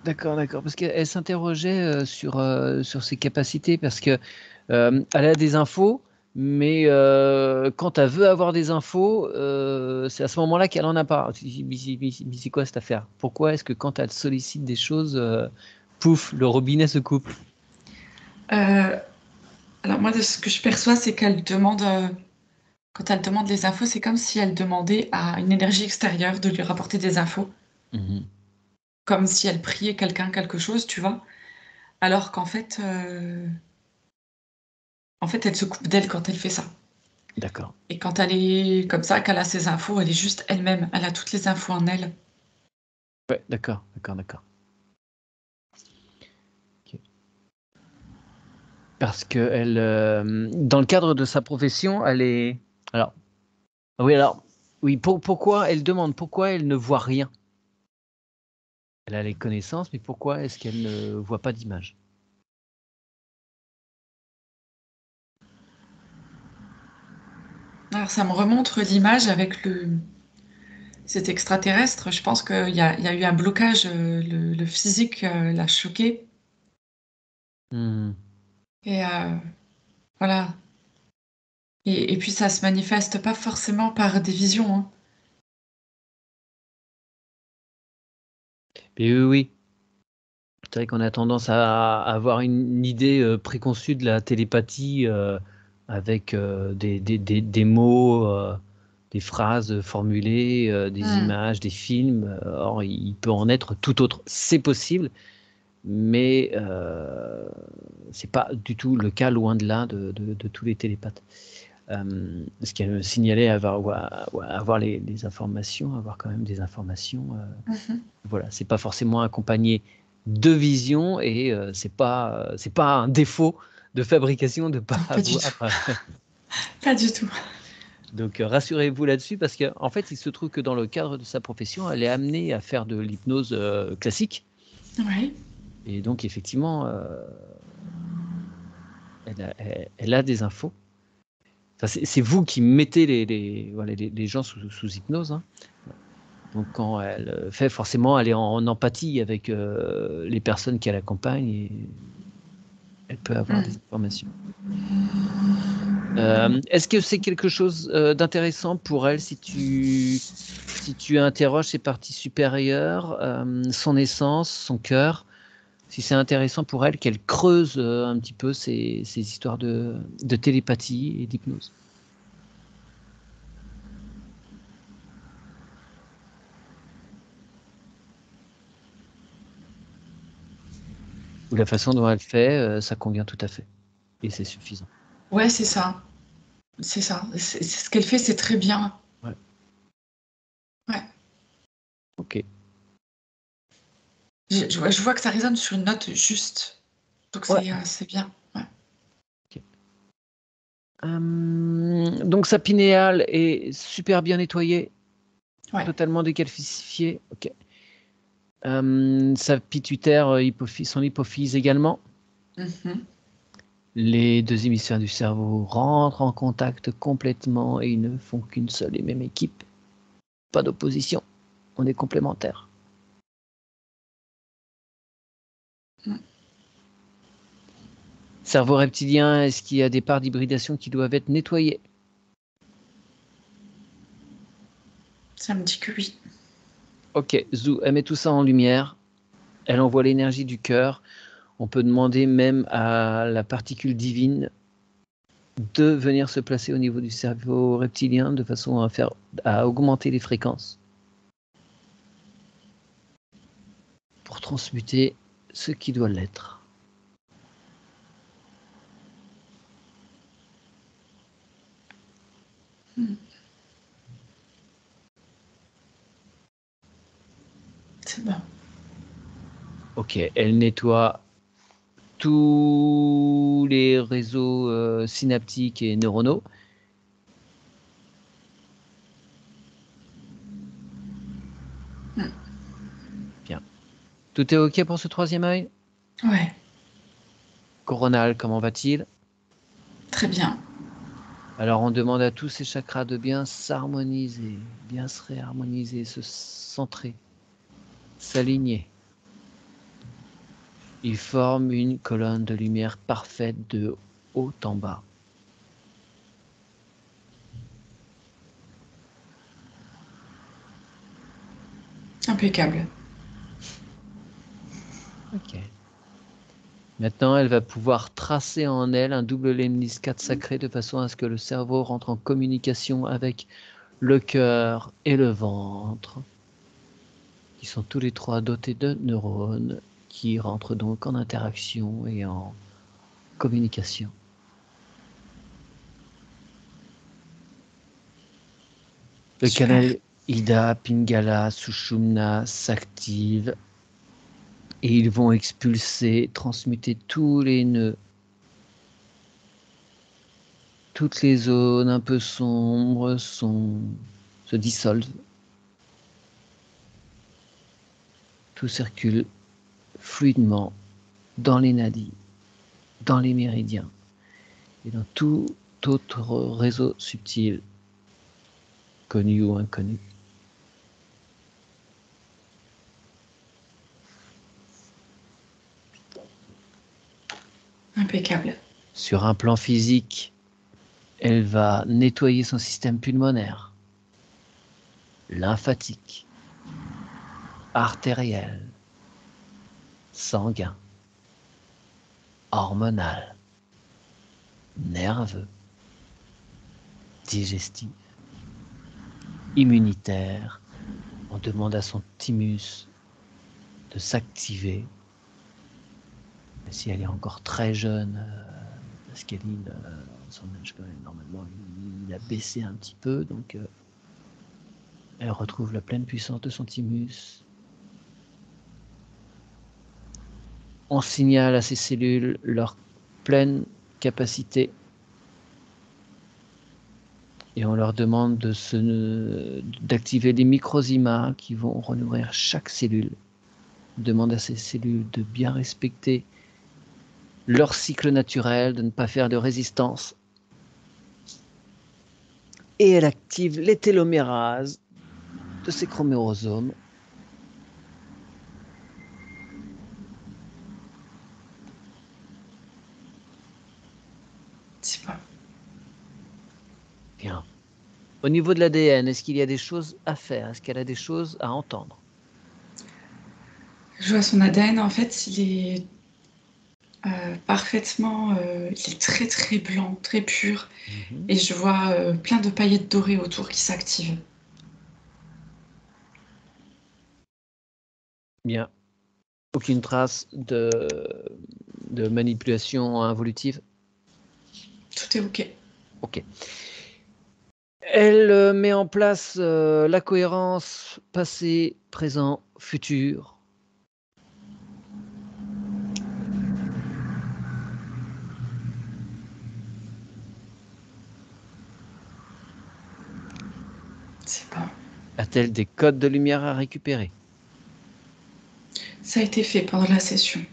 D'accord. Parce qu'elle s'interrogeait sur ses capacités, parce que elle a des infos, mais quand elle veut avoir des infos, c'est à ce moment-là qu'elle en a pas. Mais c'est quoi cette affaire? Pourquoi est-ce que quand elle sollicite des choses, pouf, le robinet se coupe? Alors moi, de ce que je perçois, c'est qu'elle demande, quand elle demande les infos, c'est comme si elle demandait à une énergie extérieure de lui rapporter des infos, comme si elle priait quelqu'un quelque chose, tu vois. Alors qu'en fait, elle se coupe d'elle quand elle fait ça. D'accord. Et quand elle est comme ça, qu'elle a ses infos, elle est juste elle-même. Elle a toutes les infos en elle. Ouais, d'accord. Ok. Parce que elle, dans le cadre de sa profession, elle est. Alors, pourquoi elle demande pourquoi elle ne voit rien? Elle a les connaissances, mais pourquoi est-ce qu'elle ne voit pas d'image? Alors ça me remonte l'image avec cet extraterrestre. Je pense qu'il y a eu un blocage, le physique l'a choqué. Et voilà. Et puis ça se manifeste pas forcément par des visions. Hein. Mais oui. C'est vrai qu'on a tendance à avoir une idée préconçue de la télépathie avec des mots, des phrases formulées, des images, des films. Or, il peut en être tout autre. C'est possible, mais c'est pas du tout le cas, loin de là, de tous les télépathes. Ce qui me signalait avoir les informations, avoir quand même des informations. Voilà, c'est pas forcément accompagné de vision, et c'est pas un défaut de fabrication de pas Non, pas du avoir. tout. Pas du tout. Donc rassurez-vous là-dessus, parce qu'en fait, il se trouve que dans le cadre de sa profession, elle est amenée à faire de l'hypnose classique, Oui. et donc effectivement, elle a des infos. Enfin, c'est vous qui mettez les gens sous hypnose, hein. Donc quand elle fait, forcément, elle est en empathie avec les personnes qu'elle accompagne, et elle peut avoir des informations. Est-ce que c'est quelque chose d'intéressant pour elle, si tu interroges ses parties supérieures, son essence, son cœur, si c'est intéressant pour elle qu'elle creuse un petit peu ces histoires de télépathie et d'hypnose? Ou la façon dont elle fait, ça convient tout à fait. Et c'est suffisant. Ouais, c'est ça. C'est ça. C'est ce qu'elle fait, c'est très bien. Ouais. Ouais. Ok. Je vois que ça résonne sur une note juste. Donc Ouais. c'est bien. Ouais. Donc sa pinéale est super bien nettoyée, Ouais. totalement décalcifiée. Ok. Sa pituitaire, son hypophyse également. Mhm. Les deux hémisphères du cerveau rentrent en contact complètement et ils ne font qu'une seule et même équipe. Pas d'opposition. On est complémentaires. Mm. Cerveau reptilien, est-ce qu'il y a des parts d'hybridation qui doivent être nettoyées? Ça me dit que oui. Ok, Zou, elle met tout ça en lumière. Elle envoie l'énergie du cœur. On peut demander même à la particule divine de venir se placer au niveau du cerveau reptilien de façon à augmenter les fréquences pour transmuter ce qui doit l'être. Mm. C'est bon. Ok, elle nettoie tous les réseaux synaptiques et neuronaux. Mm. Bien. Tout est ok pour ce troisième œil? Ouais. Coronal, comment va-t-il? Très bien. Alors on demande à tous ces chakras de bien s'harmoniser, bien se réharmoniser, se centrer, s'aligner. Ils forment une colonne de lumière parfaite de haut en bas. Impeccable. Ok. Maintenant, elle va pouvoir tracer en elle un double lemniscate sacré de façon à ce que le cerveau rentre en communication avec le cœur et le ventre, qui sont tous les trois dotés de neurones, qui rentrent donc en interaction et en communication. Le Super. canal Ida, Pingala, Sushumna s'active et ils vont expulser, transmuter tous les nœuds, toutes les zones un peu sombres se dissolvent. Tout circule fluidement dans les nadis, dans les méridiens et dans tout autre réseau subtil, connu ou inconnu. Impeccable. Sur un plan physique, elle va nettoyer son système pulmonaire, lymphatique, artériel, sanguin, hormonal, nerveux, digestif, immunitaire. On demande à son thymus de s'activer. Si elle est encore très jeune, parce qu'Aline, son âge quand même, normalement, il a baissé un petit peu, donc elle retrouve la pleine puissance de son thymus. On signale à ces cellules leur pleine capacité et on leur demande d'activer les microzymas qui vont renourrir chaque cellule. On demande à ces cellules de bien respecter leur cycle naturel, de ne pas faire de résistance. Et elle active les télomérases de ces chromosomes. C'est bon. Bien. Au niveau de l'ADN, est-ce qu'il y a des choses à faire? Est-ce qu'elle a des choses à entendre? Je vois son ADN, en fait, il est parfaitement. Il est très très blanc, très pur. Mhm. Et je vois plein de paillettes dorées autour qui s'activent. Bien. Aucune trace de manipulation involutive? Tout est OK. Ok. Elle met en place la cohérence passé, présent, futur. C'est bon. A-t-elle des codes de lumière à récupérer? Ça a été fait pendant la session.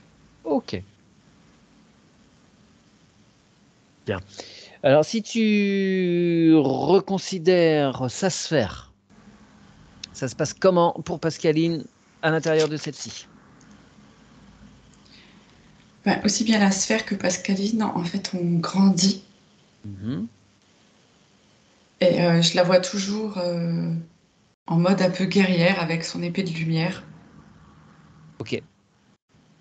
Ok. Bien. Alors, si tu reconsidères sa sphère, ça se passe comment pour Pascaline à l'intérieur de celle-ci? Ben, aussi bien la sphère que Pascaline, en fait, on grandit. Mhm. Et je la vois toujours en mode un peu guerrière avec son épée de lumière. Ok.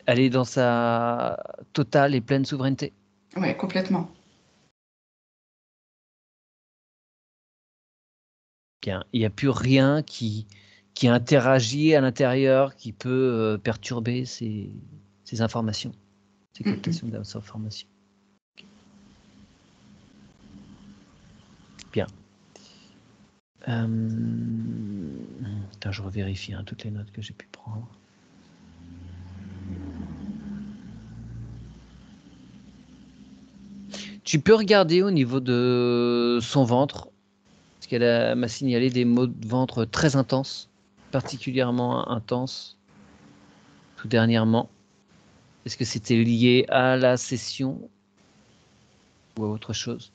Elle est dans sa totale et pleine souveraineté. Ouais, complètement. Bien. Il n'y a plus rien qui interagit à l'intérieur, qui peut perturber ces informations, ces captations d'informations. Bien. Attends, je revérifie toutes les notes que j'ai pu prendre. Tu peux regarder au niveau de son ventre, parce qu'elle m'a signalé des maux de ventre très intenses, particulièrement intenses, tout dernièrement. Est-ce que c'était lié à la session ou à autre chose?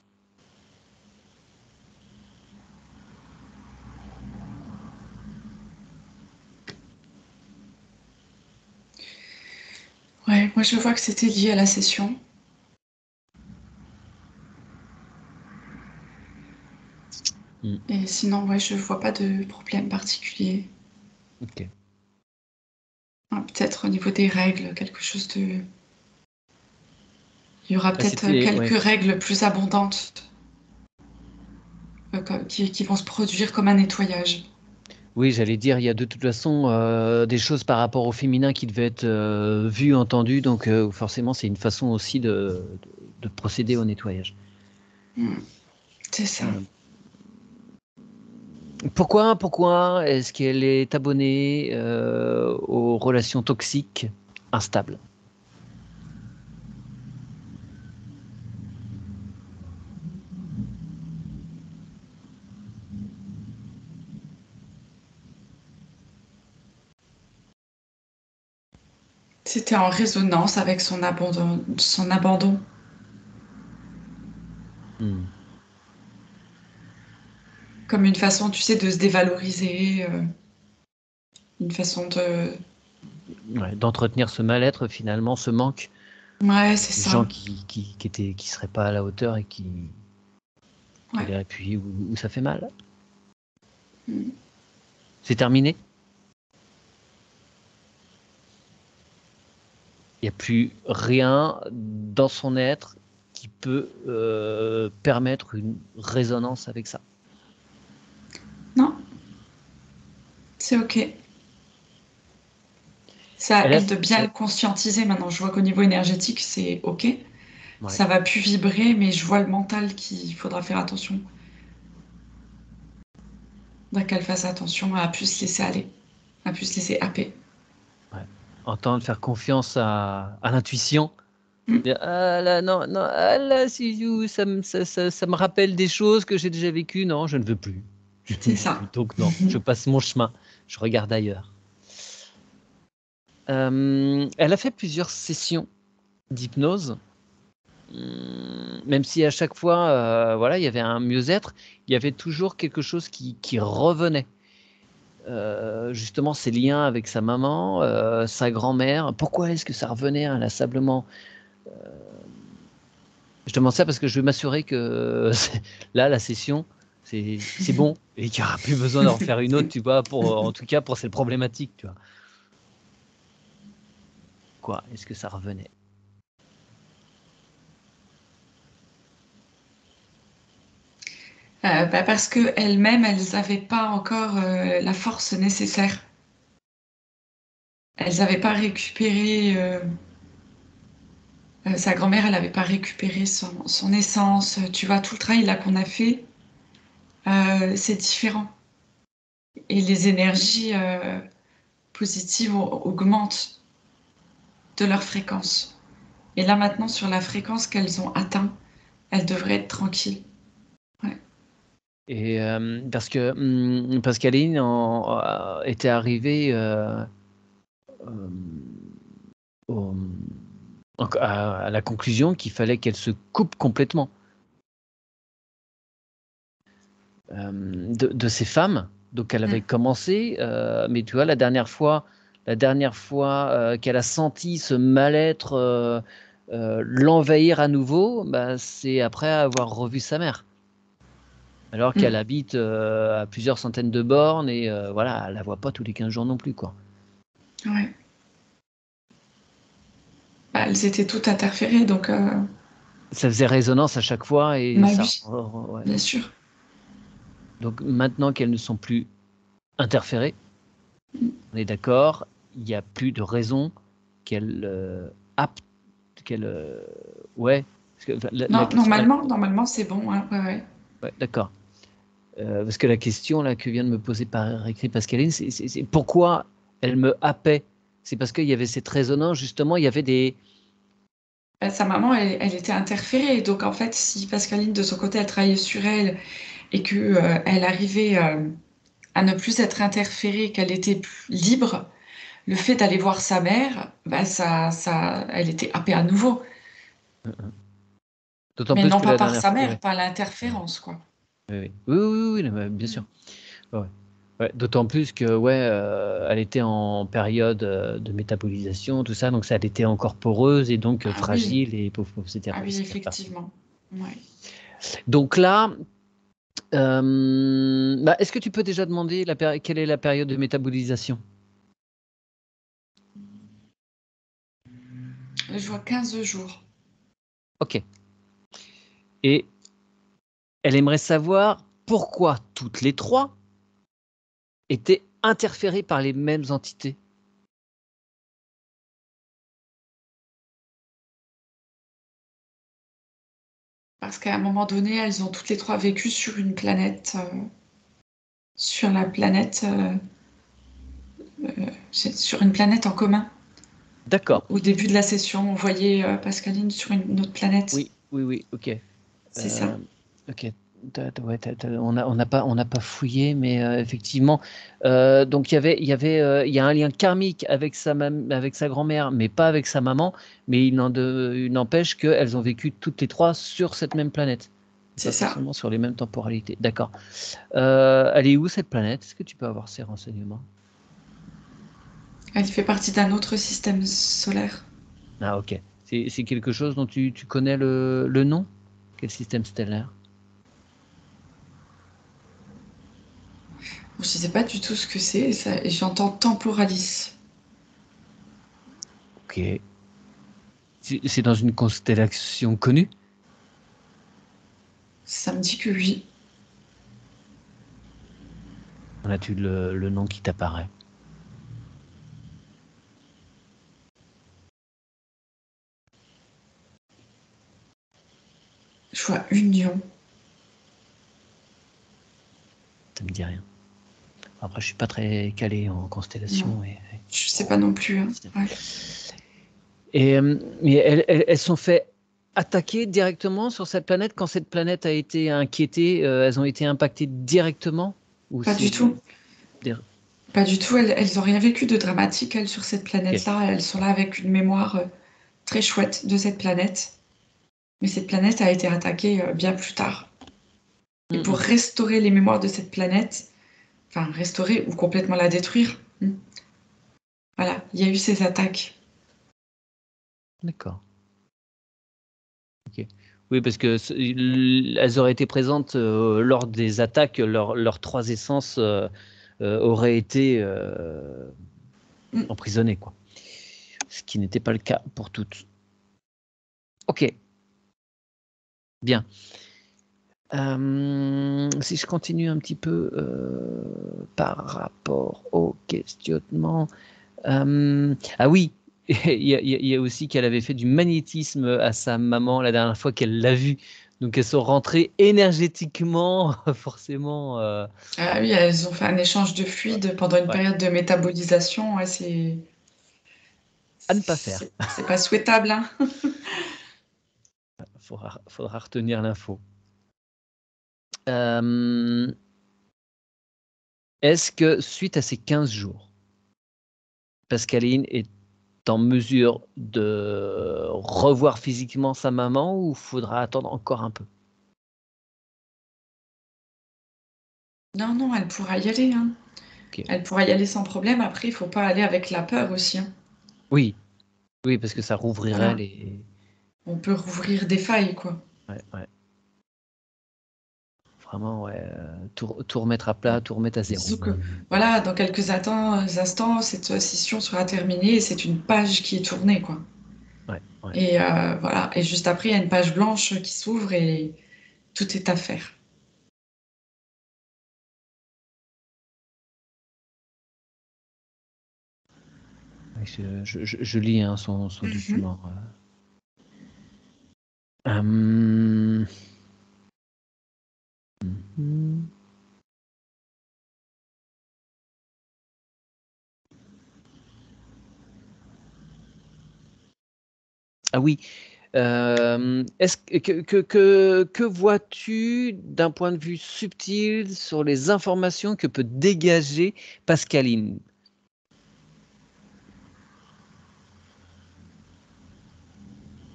Ouais, moi je vois que c'était lié à la session. Et sinon, ouais, je vois pas de problème particulier. Ok. Peut-être au niveau des règles, quelque chose de... Il y aura peut-être Ouais. quelques règles plus abondantes qui vont se produire comme un nettoyage. Oui, j'allais dire, il y a de toute façon des choses par rapport au féminin qui devaient être vues, entendues, donc forcément c'est une façon aussi de procéder au nettoyage. C'est ça. Pourquoi est-ce qu'elle est abonnée aux relations toxiques instables? C'était en résonance avec son abandon. Son abandon. Comme une façon, tu sais, de se dévaloriser, une façon de... Ouais, d'entretenir ce mal-être, finalement, ce manque. Ouais, c'est Des ça. gens qui seraient pas à la hauteur et qui Ouais. les appuient où ça fait mal. C'est terminé? Il n'y a plus rien dans son être qui peut permettre une résonance avec ça. Non, c'est OK. C'est à elle de bien le conscientiser maintenant. Je vois qu'au niveau énergétique, c'est OK. Ouais. Ça va plus vibrer, mais je vois le mental qu'il faudra faire attention. Faudra qu'elle fasse attention à plus se laisser aller, à plus se laisser happer. Ouais. Entendre faire confiance à l'intuition. Mm. Dire, ah là, non, non, ah là, ça me rappelle des choses que j'ai déjà vécues. Non, je ne veux plus. C'est ça. Donc non, je passe mon chemin. Je regarde ailleurs. Elle a fait plusieurs sessions d'hypnose. Même si à chaque fois, voilà, il y avait un mieux-être, il y avait toujours quelque chose qui revenait. Justement, ses liens avec sa maman, sa grand-mère. Pourquoi est-ce que ça revenait inlassablement? Je demande ça parce que je veux m'assurer que là, la session, c'est bon et qu'il y aura plus besoin d'en refaire une autre, tu vois? En tout cas, pour cette problématique, tu vois? Quoi? Est-ce que ça revenait? Parce qu'elles-mêmes, elles n'avaient pas encore la force nécessaire elles n'avaient pas récupéré, sa grand-mère, elle n'avait pas récupéré son essence. Tu vois, tout le travail là qu'on a fait, c'est différent. Et les énergies positives augmentent de leur fréquence. Et là maintenant, sur la fréquence qu'elles ont atteint, elles devraient être tranquilles. Ouais. Et parce qu'Aline était arrivée euh, au- à la conclusion qu'il fallait qu'elle se coupe complètement de ces femmes. Donc elle avait Mm. commencé, mais tu vois, la dernière fois qu'elle a senti ce mal-être l'envahir à nouveau, bah, c'est après avoir revu sa mère. Alors qu'elle Mm. habite à plusieurs centaines de bornes et voilà, elle la voit pas tous les 15 jours non plus, quoi. Ouais. Bah, elles étaient toutes interférées, donc Ça faisait résonance à chaque fois et bah ça. oui, Ouais. bien sûr. Donc maintenant qu'elles ne sont plus interférées, on est d'accord, il n'y a plus de raison qu'elles apte, qu'elles ouais. Parce que, enfin, la Non, question, normalement, c'est bon. Hein, ouais, ouais. ouais, d'accord. Parce que la question là que vient de me poser par écrit Pascaline, c'est pourquoi elle me happait. C'est parce qu'il y avait cette résonance justement. Il y avait des. Bah, sa maman, elle était interférée. Donc, en fait, si Pascaline, de son côté, elle travaillait sur elle et que, elle arrivait à ne plus être interférée, qu'elle était plus libre, le fait d'aller voir sa mère, bah, elle était happée à nouveau. D'autant Mais plus non que pas la par dernière sa fois. mère, Ouais. par Ouais. l'interférence, quoi. Oui, oui, oui, oui, oui, mais bien sûr. Ouais. Ouais, d'autant plus que ouais, elle était en période de métabolisation, tout ça, donc ça, elle était encore poreuse et donc Ah oui, fragile et pauvre, pauvre, ah oui, c'était reparti. effectivement. Ouais. Donc là, bah, est-ce que tu peux déjà demander quelle est la période de métabolisation? Je vois 15 jours. Ok. Et elle aimerait savoir pourquoi toutes les trois étaient interférées par les mêmes entités. Parce qu'à un moment donné, elles ont toutes les trois vécu sur une planète, sur la planète, sur une planète en commun. D'accord. Au début de la session, on voyait Pascaline sur une autre planète. Oui, oui, oui, ok. C'est ça. Euh, ok. Ouais, on n'a pas fouillé, mais effectivement, donc il y a un lien karmique avec avec sa grand-mère, mais pas avec sa maman. Mais il n'empêche qu'elles ont vécu toutes les trois sur cette même planète, C'est pas ça. forcément sur les mêmes temporalités. D'accord. Elle est où cette planète? Est-ce que tu peux avoir ces renseignements? Elle fait partie d'un autre système solaire. Ah, ok. C'est quelque chose dont tu connais le nom? Quel système stellaire? Je ne sais pas du tout ce que c'est. Et j'entends Temporalis. Ok. C'est dans une constellation connue? Ça me dit que oui. En as-tu le nom qui t'apparaît? Je vois Union. Ça me dit rien. Après, je suis pas très calé en Non, constellation je sais pas non plus. Hein. système. Ouais. Mais elles sont fait attaquer directement sur cette planète quand cette planète a été inquiétée. Elles ont été impactées directement ou Pas du c'est tout. des... Pas du tout. Elles ont rien vécu de dramatique, elles, sur cette Ok. planète-là. Elles sont là avec une mémoire très chouette de cette planète. Mais cette planète a été attaquée bien plus tard. Et pour Mm, restaurer les mémoires de cette planète, enfin restaurer ou complètement la détruire, voilà, il y a eu ces attaques. d'accord. Ok. Oui, parce que elles auraient été présentes lors des attaques. Leurs trois essences auraient été Mm. emprisonnées, quoi. Ce qui n'était pas le cas pour toutes. Ok, bien. Si je continue un petit peu par rapport au questionnement, Ah oui, il y a aussi qu'elle avait fait du magnétisme à sa maman la dernière fois qu'elle l'a vue. Donc elles sont rentrées énergétiquement, forcément. Ah oui, elles ont fait un échange de fluide pendant une Ouais, période de métabolisation. Ouais, à ne pas faire. c'est pas souhaitable, hein. Faudra retenir l'info. Euh, Est-ce que suite à ces 15 jours, Pascaline est en mesure de revoir physiquement sa maman ou faudra attendre encore un peu? Non, non, elle pourra y aller, hein. Ok. Elle pourra y aller sans problème. Après, il faut pas aller avec la peur aussi, hein. Oui, oui, parce que ça rouvrirait Voilà. les. On peut rouvrir des failles, quoi. Ouais, ouais. Vraiment, ouais. Tout remettre à plat, tout remettre à zéro. Disons que, voilà, dans quelques instants, cette session sera terminée et c'est une page qui est tournée, quoi. Ouais, ouais. Et voilà. Et juste après, il y a une page blanche qui s'ouvre et tout est à faire. Ouais, je lis hein, son Mhm. document. Hum, hum. Ah oui. Est-ce que vois-tu d'un point de vue subtil sur les informations que peut dégager Pascaline?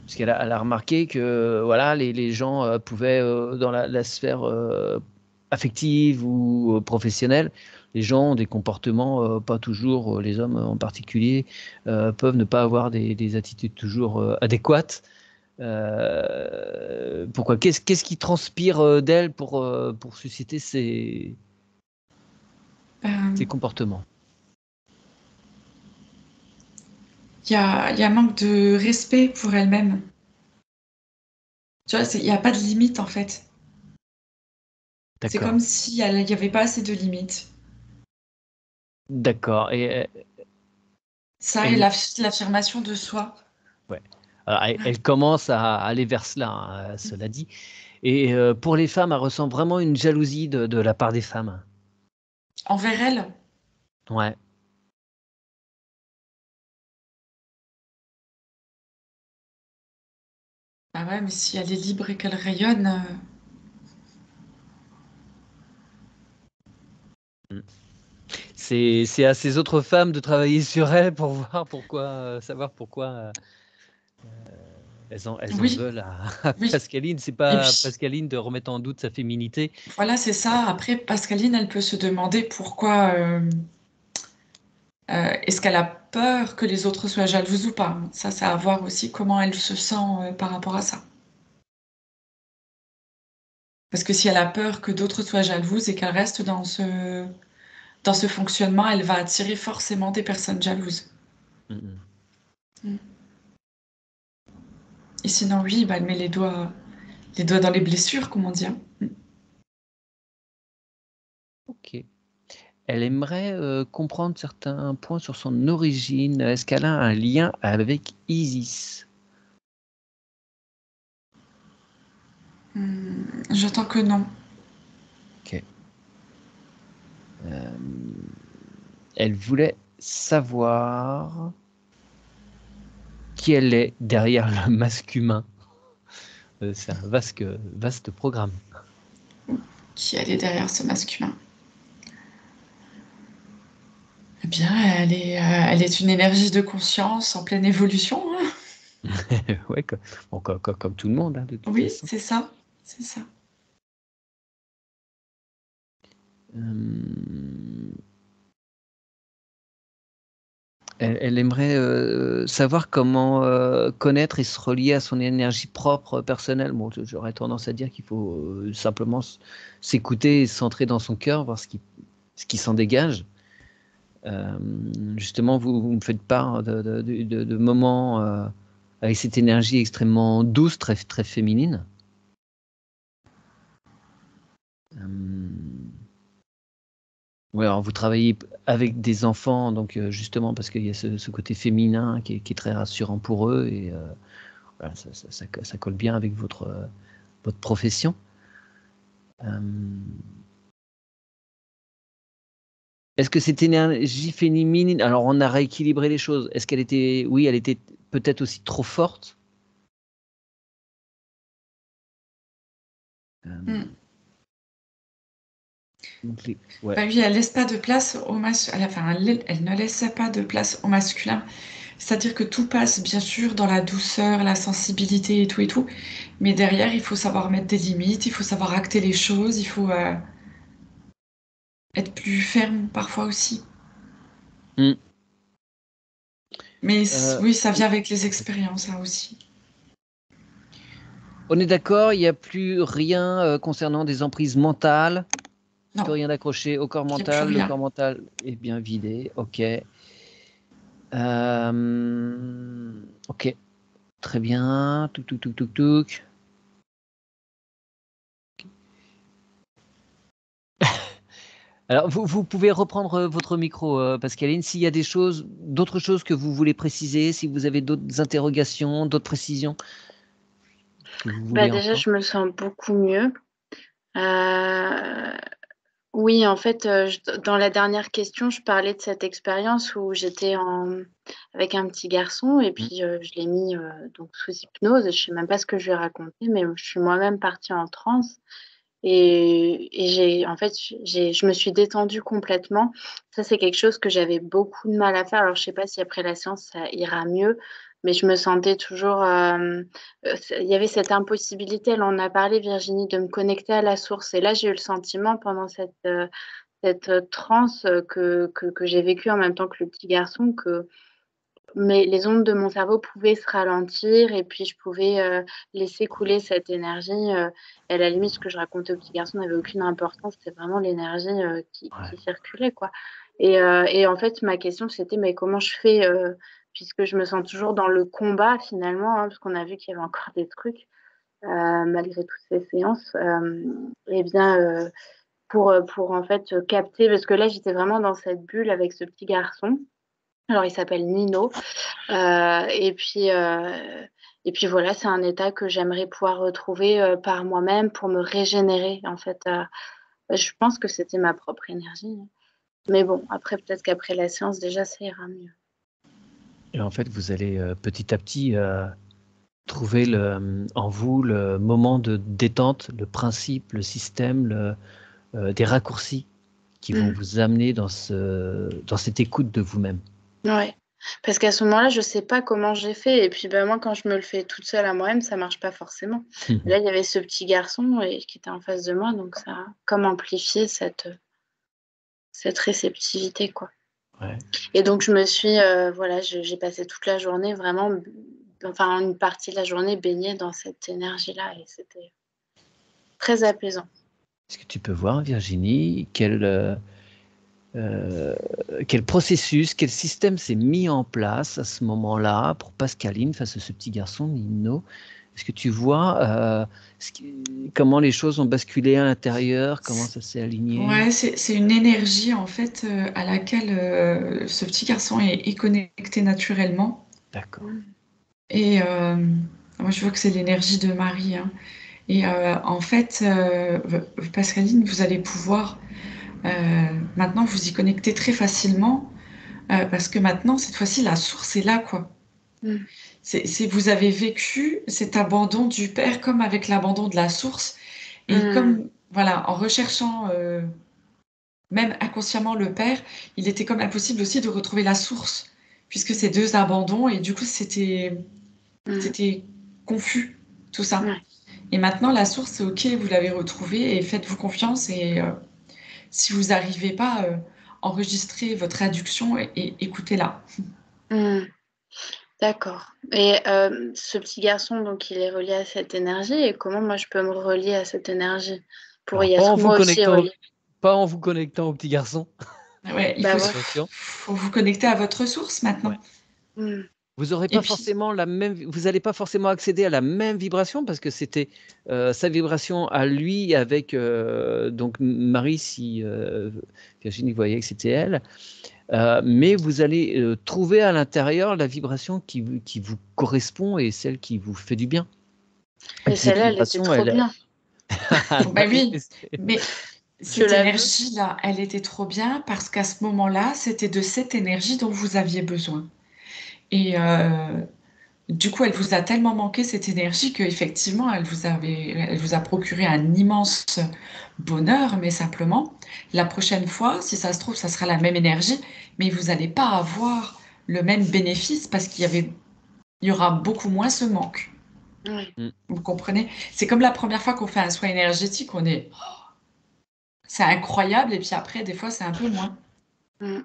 Parce qu'elle a remarqué que voilà, les gens pouvaient, dans la sphère affective ou professionnelle, les gens ont des comportements pas toujours, les hommes en particulier, peuvent ne pas avoir des attitudes toujours adéquates. Pourquoi? Qu'est-ce qui transpire d'elle pour susciter ces Ben, comportements? il y a un manque de respect pour elle-même. Tu vois, il n'y a pas de limite, en fait. C'est D'accord, comme si il n'y avait pas assez de limites. d'accord. Et Ça et elle, l'affirmation de soi. ouais. Alors, elle, Voilà. elle commence à aller vers cela, hein, cela dit. Et pour les femmes, elle ressent vraiment une jalousie de la part des femmes. Envers elle, Ouais. bah ouais, mais si elle est libre et qu'elle rayonne, Mm. C'est à ces autres femmes de travailler sur elles pour voir pourquoi, savoir pourquoi elles en oui, veulent à oui. Pascaline. C'est Et pas puis, Pascaline de remettre en doute sa féminité. voilà, c'est ça. Après, Pascaline, elle peut se demander pourquoi est-ce qu'elle a peur que les autres soient jalouses ou pas. Ça, c'est à voir aussi comment elle se sent par rapport à ça. Parce que si elle a peur que d'autres soient jalouses et qu'elle reste dans ce fonctionnement, elle va attirer forcément des personnes jalouses. Mm, mm. Mm. Et sinon, oui, bah, elle met les doigts dans les blessures, comme on dit, hein. Mm. Ok. Elle aimerait comprendre certains points sur son origine. Est-ce qu'elle a un lien avec Isis? J'attends que non. Ok. Elle voulait savoir qui elle est derrière le masque humain. C'est un vaste programme. Qui elle est derrière ce masculin? Eh bien, elle est une énergie de conscience en pleine évolution, hein. Ouais, bon, comme tout le monde, hein, de toute Oui, façon. c'est ça. C'est ça. Euh, elle aimerait savoir comment connaître et se relier à son énergie propre personnelle. Bon, j'aurais tendance à dire qu'il faut simplement s'écouter et se centrer dans son cœur, voir ce qui s'en dégage. Euh, Justement, vous me faites part de moments avec cette énergie extrêmement douce, très, très féminine. Euh, Ouais, alors vous travaillez avec des enfants, donc justement parce qu'il y a ce côté féminin qui est très rassurant pour eux et voilà, ça colle bien avec votre profession. Est-ce que cette énergie féminine, alors on a rééquilibré les choses, est-ce qu'elle était, oui, elle était peut-être aussi trop forte? Mm. Ouais. Bah oui, elle laisse pas de place au masculin. Enfin, elle ne laisse pas de place au masculin. C'est-à-dire que tout passe bien sûr dans la douceur, la sensibilité et tout. Mais derrière, il faut savoir mettre des limites, il faut savoir acter les choses, il faut être plus ferme parfois aussi. Mm. Mais Euh, oui, ça vient avec les expériences, ça aussi. on est d'accord, il n'y a plus rien concernant des emprises mentales, plus Non, rien d'accroché au corps il n'y a plus mental, le rien. corps mental est bien vidé, ok. Ok, très bien, touc touc touc touc touc. Alors, vous pouvez reprendre votre micro, Pascaline, s'il y a d'autres choses que vous voulez préciser, si vous avez d'autres interrogations, d'autres précisions que vous Bah voulez déjà, entendre. je me sens beaucoup mieux. Euh, oui, en fait, dans la dernière question, je parlais de cette expérience où avec un petit garçon et Mm. puis je l'ai mis donc sous hypnose. Je sais même pas ce que je lui ai raconté, mais je suis moi-même partie en transe et en fait, je me suis détendue complètement. Ça, c'est quelque chose que j'avais beaucoup de mal à faire. Alors, je sais pas si après la séance, ça ira mieux, mais je me sentais toujours. Il y avait cette impossibilité, elle en a parlé, Virginie, de me connecter à la source. Et là, j'ai eu le sentiment pendant cette transe que j'ai vécue en même temps que le petit garçon que mais les ondes de mon cerveau pouvaient se ralentir et puis je pouvais laisser couler cette énergie. Et à la limite, ce que je racontais au petit garçon n'avait aucune importance. C'était vraiment l'énergie Ouais. qui circulait, quoi. Et en fait, ma question, c'était, mais comment je fais, puisque je me sens toujours dans le combat finalement, hein, parce qu'on a vu qu'il y avait encore des trucs, malgré toutes ces séances. Eh bien, pour en fait capter, parce que là, j'étais vraiment dans cette bulle avec ce petit garçon. Alors, il s'appelle Nino. Euh, et puis, euh, et puis voilà, c'est un état que j'aimerais pouvoir retrouver par moi-même pour me régénérer. En fait, je pense que c'était ma propre énergie. Mais bon, après, peut-être qu'après la séance, déjà, ça ira mieux. Et en fait, vous allez petit à petit trouver en vous le moment de détente, le principe, le système, des raccourcis qui vont Mm. vous amener dans cette écoute de vous-même. Ouais. Parce qu'à ce moment-là, je sais pas comment j'ai fait. Et puis, ben, moi, quand je me le fais toute seule à moi-même, ça marche pas forcément. Et là, il y avait ce petit garçon qui était en face de moi, donc ça a comme amplifié cette réceptivité, quoi. Ouais. Et donc, voilà, j'ai passé toute la journée vraiment, enfin, une partie de la journée baignée dans cette énergie-là et c'était très apaisant. Est-ce que tu peux voir, Virginie, quel processus, quel système s'est mis en place à ce moment-là pour Pascaline face à ce petit garçon, Nino? Est-ce que tu vois comment les choses ont basculé à l'intérieur, comment ça s'est aligné? Ouais, c'est une énergie en fait à laquelle ce petit garçon est connecté naturellement. D'accord. Et moi, je vois que c'est l'énergie de Marie, hein. Et en fait, Pascaline, vous allez pouvoir maintenant vous y connecter très facilement parce que maintenant, cette fois-ci, la source est là, quoi. Mm. Vous avez vécu cet abandon du père comme avec l'abandon de la source. Et Mm. comme, voilà, en recherchant même inconsciemment le père, il était comme impossible aussi de retrouver la source, puisque ces deux abandons, et du coup, Mm. c'était confus, tout ça. Ouais. Et maintenant, la source, c'est OK, vous l'avez retrouvée, et faites-vous confiance, et si vous n'arrivez pas, enregistrez votre traduction et écoutez-la. Mm. D'accord. Et ce petit garçon, donc, il est relié à cette énergie et comment moi je peux me relier à cette énergie pour Alors, y être moi aussi reliée? pas en vous connectant au petit garçon. Ouais, Bah ouais. Attention. faut vous connecter à votre source Ouais. maintenant. Mm. Vous aurez Et pas puis, forcément la même, vous n'allez pas forcément accéder à la même vibration parce que c'était sa vibration à lui avec donc Marie si Virginie voyait que c'était elle, mais vous allez trouver à l'intérieur la vibration qui vous correspond et celle qui vous fait du bien. Et Mais puis cette celle-là, elle était vibration, trop bien. bah oui, mais Je cette la veux. énergie-là, elle était trop bien parce qu'à ce moment-là, c'était de cette énergie dont vous aviez besoin. Et du coup, elle vous a tellement manqué cette énergie qu'effectivement, elle vous a procuré un immense bonheur, mais simplement, la prochaine fois, si ça se trouve, ça sera la même énergie, mais vous n'allez pas avoir le même bénéfice parce il y aura beaucoup moins ce manque. Ouais. Mm. Vous comprenez? C'est comme la première fois qu'on fait un soin énergétique, c'est incroyable, et puis après, des fois, c'est un peu moins. Mm.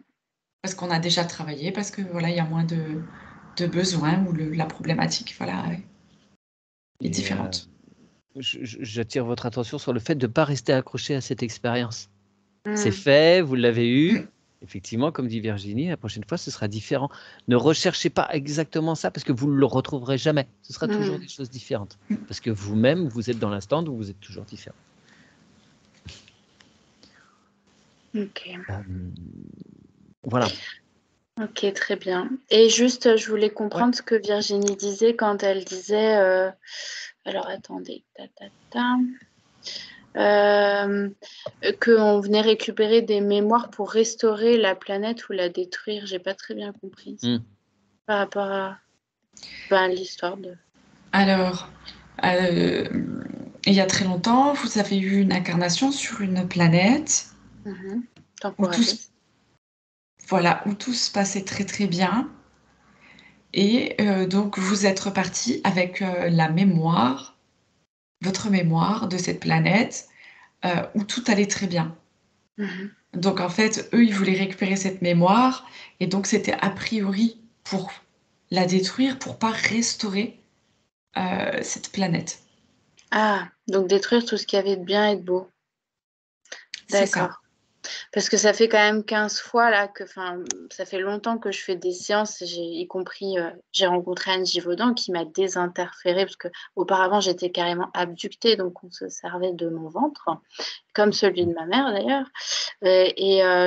Parce qu'on a déjà travaillé, parce que voilà, il y a moins de besoins ou la problématique, voilà, est Et différente. j'attire votre attention sur le fait de ne pas rester accroché à cette expérience. C'est Mm. fait, vous l'avez eu. Mm. Effectivement, comme dit Virginie, la prochaine fois, ce sera différent. Ne recherchez pas exactement ça parce que vous ne le retrouverez jamais. Ce sera toujours Mm. des choses différentes. Parce que vous-même, vous êtes dans l'instant où vous êtes toujours différent. Ok. Voilà. Ok, très bien. Et juste, je voulais Ouais. comprendre ce que Virginie disait quand elle disait. Alors, attendez. Qu'on venait récupérer des mémoires pour restaurer la planète ou la détruire. J'ai pas très bien compris ça. Mm. Par rapport à l'histoire de. Alors, euh, il y a très longtemps, vous avez eu une incarnation sur une planète Mhm. où tout se, Temporaliste. voilà, où tout se passait très très bien. Et donc, vous êtes reparti avec la mémoire, votre mémoire de cette planète, où tout allait très bien. Mhm. Donc, en fait, eux, ils voulaient récupérer cette mémoire. Et donc, c'était a priori pour la détruire, pour pas restaurer cette planète. Ah, donc détruire tout ce qu'il y avait de bien et de beau. C'est ça. D'accord. Parce que ça fait quand même 15 fois là que, enfin, ça fait longtemps que je fais des séances, y compris, j'ai rencontré Anne Givaudan qui m'a désinterférée parce que auparavant j'étais carrément abductée, donc on se servait de mon ventre, comme celui de ma mère d'ailleurs,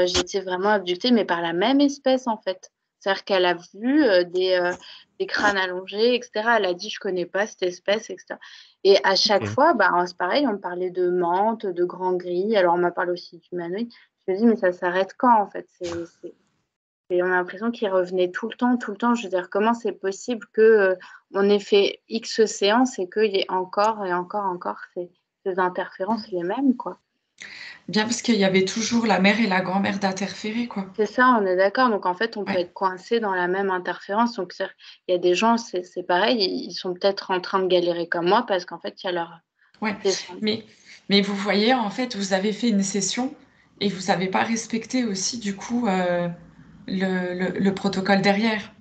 j'étais vraiment abductée, mais par la même espèce en fait. C'est-à-dire qu'elle a vu des crânes allongés, etc. Elle a dit je connais pas cette espèce, etc. Et à chaque Ok. fois, c'est pareil, on me parlait de menthe, de grand gris, alors on m'a parlé aussi d'humanoïde. Je me dis, mais ça s'arrête quand en fait Et on a l'impression qu'il revenait tout le temps, tout le temps. Je veux dire, comment c'est possible que on ait fait X séances et qu'il y ait encore et encore, encore ces interférences les mêmes, quoi. Bien parce qu'il y avait toujours la mère et la grand-mère d'interférer, quoi. C'est ça, on est d'accord. Donc en fait, on peut Ouais, être coincé dans la même interférence. Donc il y a des gens, c'est pareil, ils sont peut-être en train de galérer comme moi parce qu'en fait, il y a leur ouais. descendant. Mais, mais vous voyez, en fait, vous avez fait une session et vous n'avez pas respecté aussi, du coup, le protocole derrière.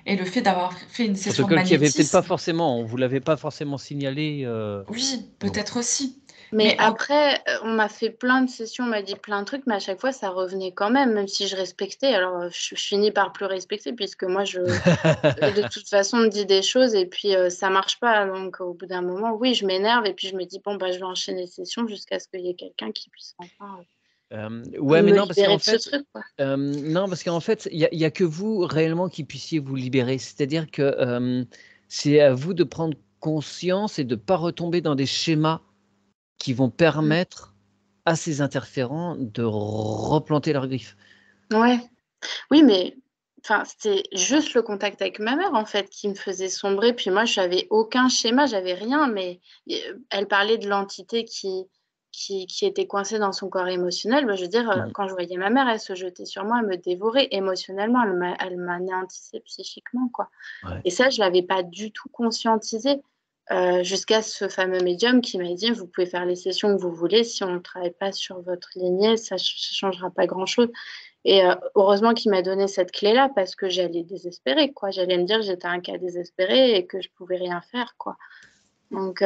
Et le fait d'avoir fait une session de Protocole qui avait peut-être pas magnétisme, forcément, on vous l'avait pas forcément signalé. oui, Donc, peut-être aussi. Mais Mais après, on m'a fait plein de sessions, on m'a dit plein de trucs, mais à chaque fois, ça revenait quand même, même si je respectais. Alors, je finis par plus respecter, puisque moi, de toute façon, on me dit des choses et puis ça marche pas. Donc, au bout d'un moment, oui, je m'énerve et puis je me dis, bon, je vais enchaîner les sessions jusqu'à ce qu'il y ait quelqu'un qui puisse enfin ouais, mais me non, parce libérer qu'en de ce fait, truc, quoi. non, parce qu'en fait, il y a que vous réellement qui puissiez vous libérer. C'est-à-dire que c'est à vous de prendre conscience et de pas retomber dans des schémas qui vont Mm. permettre à ces interférents de replanter leurs griffes. Ouais. Oui, mais enfin, c'était juste le contact avec ma mère, en fait, qui me faisait sombrer. Puis moi, je n'avais aucun schéma, j'avais rien, mais elle parlait de l'entité qui était coincée dans son corps émotionnel. Je veux dire, Mmh. quand je voyais ma mère, elle se jetait sur moi, elle me dévorait émotionnellement, elle m'anéantissait psychiquement, quoi. Ouais. Et ça, je ne l'avais pas du tout conscientisé. Jusqu'à ce fameux médium qui m'a dit, vous pouvez faire les sessions que vous voulez, si on ne travaille pas sur votre lignée, ça ne changera pas grand-chose. Et heureusement qu'il m'a donné cette clé-là parce que j'allais désespérer, quoi. J'allais me dire que j'étais un cas désespéré et que je pouvais rien faire, quoi. Donc,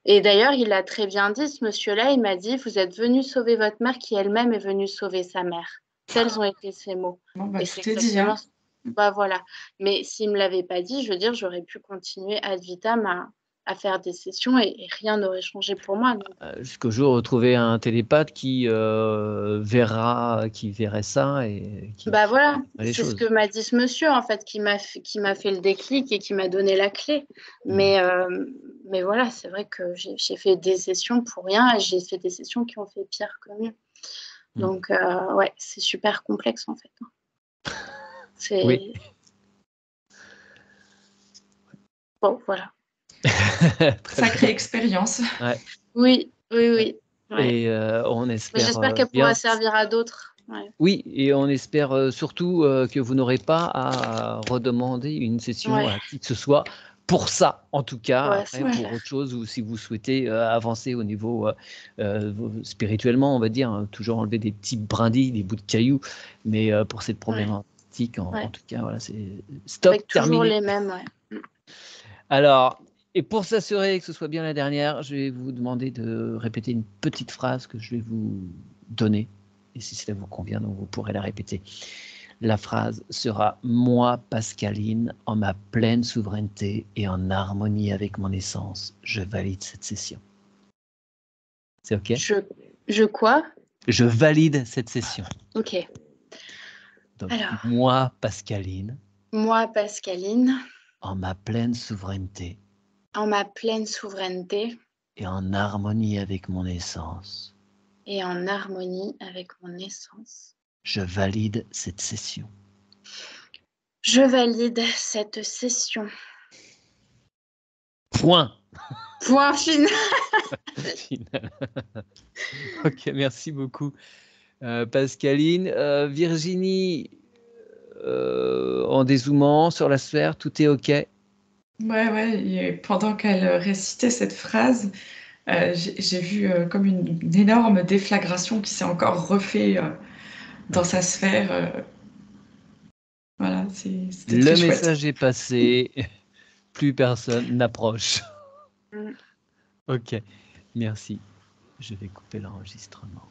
et d'ailleurs, il a très bien dit, ce monsieur-là, il m'a dit, vous êtes venu sauver votre mère qui elle-même est venue sauver sa mère. Tels ont été ses mots. bon, Et c'est tout est dit, exactement, hein. Bah voilà. Mais s'il me l'avait pas dit, je veux dire, j'aurais pu continuer ad vitam à faire des sessions et rien n'aurait changé pour moi. Donc, Jusqu'au jour où trouver un télépathe qui verrait ça et qui bah voilà, ferait les c'est ce que choses. m'a dit ce monsieur en fait qui m'a fait le déclic et qui m'a donné la clé. Mais voilà, c'est vrai que j'ai fait des sessions pour rien et j'ai fait des sessions qui ont fait pire que mieux. Donc ouais, c'est super complexe en fait. Oui. C'est bon, voilà. Très Sacrée bien. expérience. Ouais. Oui, oui, oui. Ouais. Et on Mais espère j'espère qu'elle pourra bien. servir à d'autres. Ouais. Oui, et on espère surtout que vous n'aurez pas à redemander une session Ouais, à qui que ce soit pour ça, en tout cas. ouais, Après, c'est Ouais. pour clair. autre chose, ou si vous souhaitez avancer au niveau spirituellement, on va dire, hein, toujours enlever des petits brindilles, des bouts de cailloux, mais pour cette Ouais, problématique, en ouais. tout cas, voilà, c'est stop, Avec toujours terminé. les mêmes, ouais. Alors, et pour s'assurer que ce soit bien la dernière, je vais vous demander de répéter une petite phrase que je vais vous donner. Et si cela vous convient, donc vous pourrez la répéter. La phrase sera « Moi, Pascaline, en ma pleine souveraineté et en harmonie avec mon essence, je valide cette session. » C'est OK? Je quoi? Je valide cette session. Ok. Donc, Alors, moi, Pascaline, moi, Pascaline, en ma pleine souveraineté en ma pleine souveraineté et en harmonie avec mon essence, et en harmonie avec mon essence, je valide cette session. je valide cette session. Point. Point final. Final. Ok, merci beaucoup, Pascaline. Virginie, en dézoomant sur la sphère, tout est OK? Ouais. Et pendant qu'elle récitait cette phrase, j'ai vu comme une énorme déflagration qui s'est encore refait dans sa sphère. Voilà, c'était Le très chouette. message est passé, plus personne n'approche. Ok, merci. Je vais couper l'enregistrement.